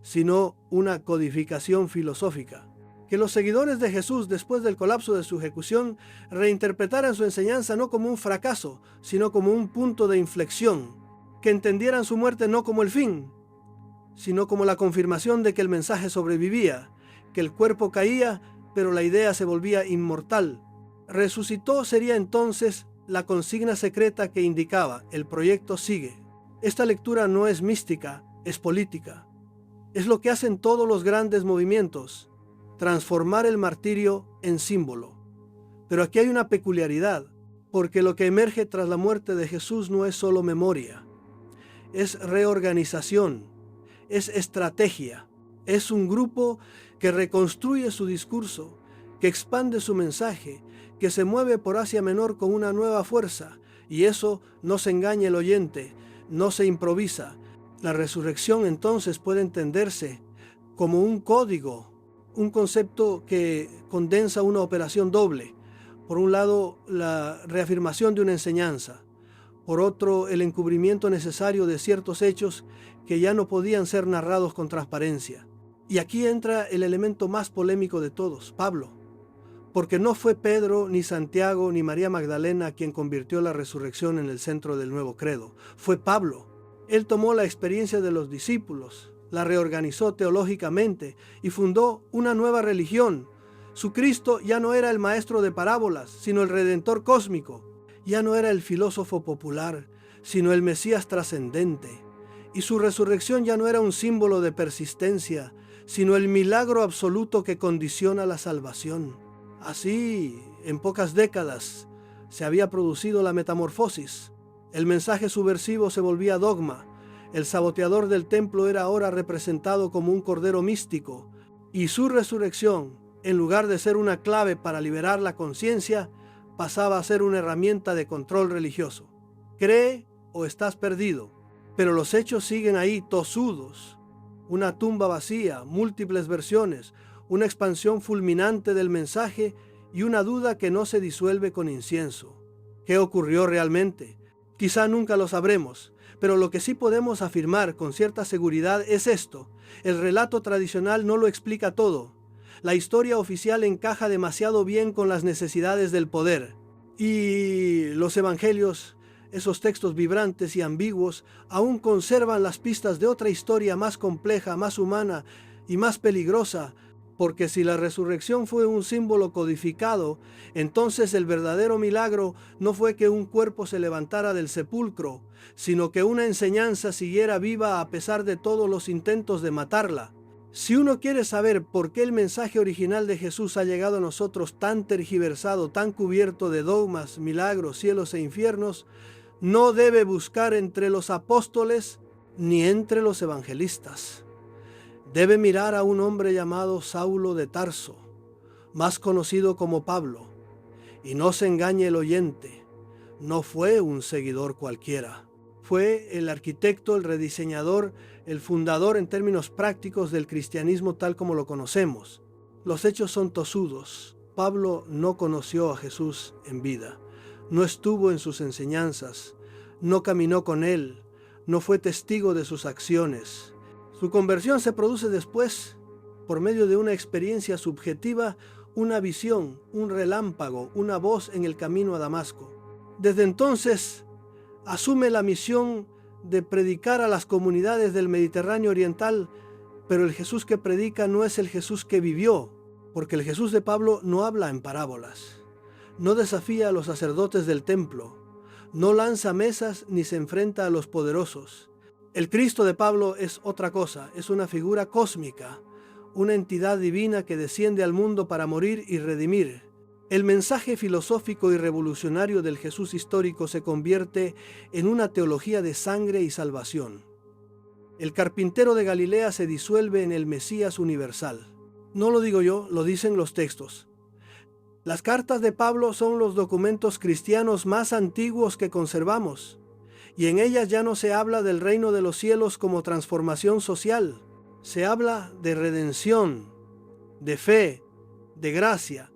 sino una codificación filosófica. Que los seguidores de Jesús, después del colapso de su ejecución, reinterpretaran su enseñanza no como un fracaso, sino como un punto de inflexión. Que entendieran su muerte no como el fin, sino como la confirmación de que el mensaje sobrevivía, que el cuerpo caía, pero la idea se volvía inmortal. Resucitó sería entonces la consigna secreta que indicaba: el proyecto sigue. Esta lectura no es mística, es política. Es lo que hacen todos los grandes movimientos: transformar el martirio en símbolo. Pero aquí hay una peculiaridad, porque lo que emerge tras la muerte de Jesús no es solo memoria, es reorganización, es estrategia, es un grupo que reconstruye su discurso, que expande su mensaje, que se mueve por Asia Menor con una nueva fuerza. Y eso no se engaña el oyente, no se improvisa. La resurrección entonces puede entenderse como un código, un concepto que condensa una operación doble. Por un lado, la reafirmación de una enseñanza. Por otro, el encubrimiento necesario de ciertos hechos que ya no podían ser narrados con transparencia. Y aquí entra el elemento más polémico de todos, Pablo. Porque no fue Pedro, ni Santiago, ni María Magdalena quien convirtió la resurrección en el centro del nuevo credo. Fue Pablo. Él tomó la experiencia de los discípulos, la reorganizó teológicamente y fundó una nueva religión. Su Cristo ya no era el maestro de parábolas, sino el redentor cósmico. Ya no era el filósofo popular, sino el Mesías trascendente. Y su resurrección ya no era un símbolo de persistencia, sino el milagro absoluto que condiciona la salvación. Así, en pocas décadas, se había producido la metamorfosis. El mensaje subversivo se volvía dogma. El saboteador del templo era ahora representado como un cordero místico. Y su resurrección, en lugar de ser una clave para liberar la conciencia, pasaba a ser una herramienta de control religioso. ¿Cree o estás perdido. Pero los hechos siguen ahí, tosudos. Una tumba vacía, múltiples versiones, una expansión fulminante del mensaje y una duda que no se disuelve con incienso. ¿Qué ocurrió realmente? Quizá nunca lo sabremos, pero lo que sí podemos afirmar con cierta seguridad es esto: el relato tradicional no lo explica todo. La historia oficial encaja demasiado bien con las necesidades del poder. Y los evangelios, esos textos vibrantes y ambiguos, aún conservan las pistas de otra historia más compleja, más humana y más peligrosa, porque si la resurrección fue un símbolo codificado, entonces el verdadero milagro no fue que un cuerpo se levantara del sepulcro, sino que una enseñanza siguiera viva a pesar de todos los intentos de matarla. Si uno quiere saber por qué el mensaje original de Jesús ha llegado a nosotros tan tergiversado, tan cubierto de dogmas, milagros, cielos e infiernos, no debe buscar entre los apóstoles ni entre los evangelistas. Debe mirar a un hombre llamado Saulo de Tarso, más conocido como Pablo. Y no se engañe el oyente, no fue un seguidor cualquiera. Fue el arquitecto, el rediseñador, el fundador en términos prácticos del cristianismo tal como lo conocemos. Los hechos son tosudos. Pablo no conoció a Jesús en vida, no estuvo en sus enseñanzas, no caminó con él, no fue testigo de sus acciones. Su conversión se produce después por medio de una experiencia subjetiva, una visión, un relámpago, una voz en el camino a Damasco. Desde entonces asume la misión de predicar a las comunidades del Mediterráneo oriental, pero el Jesús que predica no es el Jesús que vivió, porque el Jesús de Pablo no habla en parábolas, no desafía a los sacerdotes del templo, no lanza mesas ni se enfrenta a los poderosos. El Cristo de Pablo es otra cosa, es una figura cósmica, una entidad divina que desciende al mundo para morir y redimir. El mensaje filosófico y revolucionario del Jesús histórico se convierte en una teología de sangre y salvación. El carpintero de Galilea se disuelve en el Mesías universal. No lo digo yo, lo dicen los textos. Las cartas de Pablo son los documentos cristianos más antiguos que conservamos, y en ellas ya no se habla del reino de los cielos como transformación social. Se habla de redención, de fe, de gracia.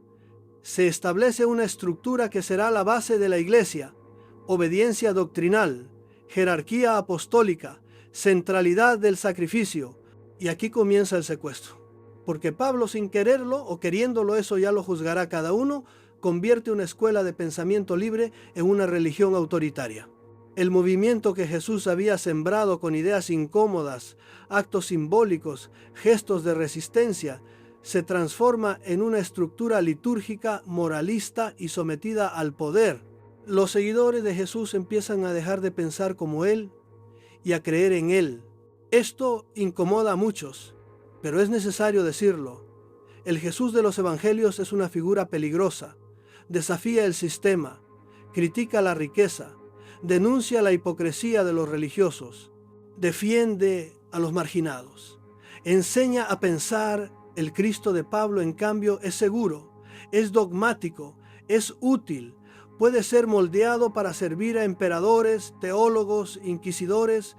Se establece una estructura que será la base de la iglesia: obediencia doctrinal, jerarquía apostólica, centralidad del sacrificio. Y aquí comienza el secuestro. Porque Pablo, sin quererlo o queriéndolo, eso ya lo juzgará cada uno, convierte una escuela de pensamiento libre en una religión autoritaria. El movimiento que Jesús había sembrado con ideas incómodas, actos simbólicos, gestos de resistencia, se transforma en una estructura litúrgica, moralista y sometida al poder. Los seguidores de Jesús empiezan a dejar de pensar como Él y a creer en Él. Esto incomoda a muchos, pero es necesario decirlo. El Jesús de los evangelios es una figura peligrosa. Desafía el sistema, critica la riqueza, denuncia la hipocresía de los religiosos, defiende a los marginados, enseña a pensar. El Cristo de Pablo, en cambio, es seguro, es dogmático, es útil, puede ser moldeado para servir a emperadores, teólogos, inquisidores,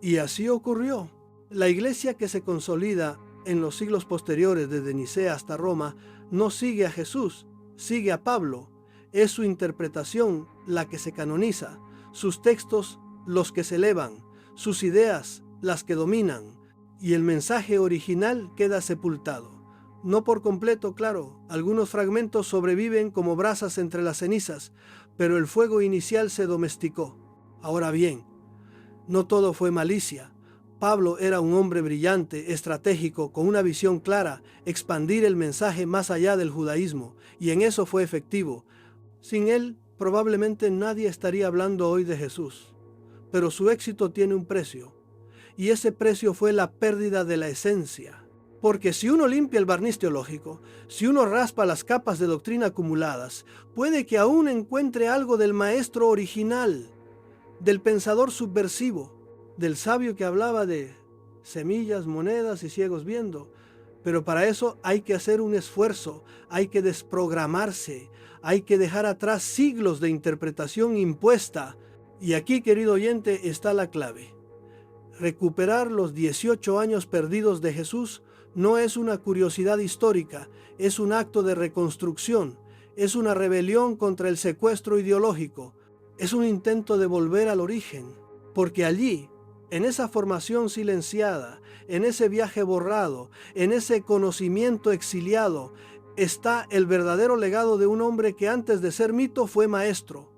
y así ocurrió. La iglesia que se consolida en los siglos posteriores, desde Nicea hasta Roma, no sigue a Jesús, sigue a Pablo. Es su interpretación la que se canoniza, sus textos los que se elevan, sus ideas las que dominan, y el mensaje original queda sepultado. No por completo, claro, algunos fragmentos sobreviven como brasas entre las cenizas, pero el fuego inicial se domesticó. Ahora bien, no todo fue malicia. Pablo era un hombre brillante, estratégico, con una visión clara: expandir el mensaje más allá del judaísmo, y en eso fue efectivo. Sin él, probablemente nadie estaría hablando hoy de Jesús. Pero su éxito tiene un precio, y ese precio fue la pérdida de la esencia. Porque si uno limpia el barniz teológico, si uno raspa las capas de doctrina acumuladas, puede que aún encuentre algo del maestro original, del pensador subversivo, del sabio que hablaba de semillas, monedas y ciegos viendo. Pero para eso hay que hacer un esfuerzo, hay que desprogramarse, hay que dejar atrás siglos de interpretación impuesta. Y aquí, querido oyente, está la clave. Recuperar los 18 años perdidos de Jesús no es una curiosidad histórica, es un acto de reconstrucción, es una rebelión contra el secuestro ideológico, es un intento de volver al origen, porque allí, en esa formación silenciada, en ese viaje borrado, en ese conocimiento exiliado, está el verdadero legado de un hombre que antes de ser mito fue maestro.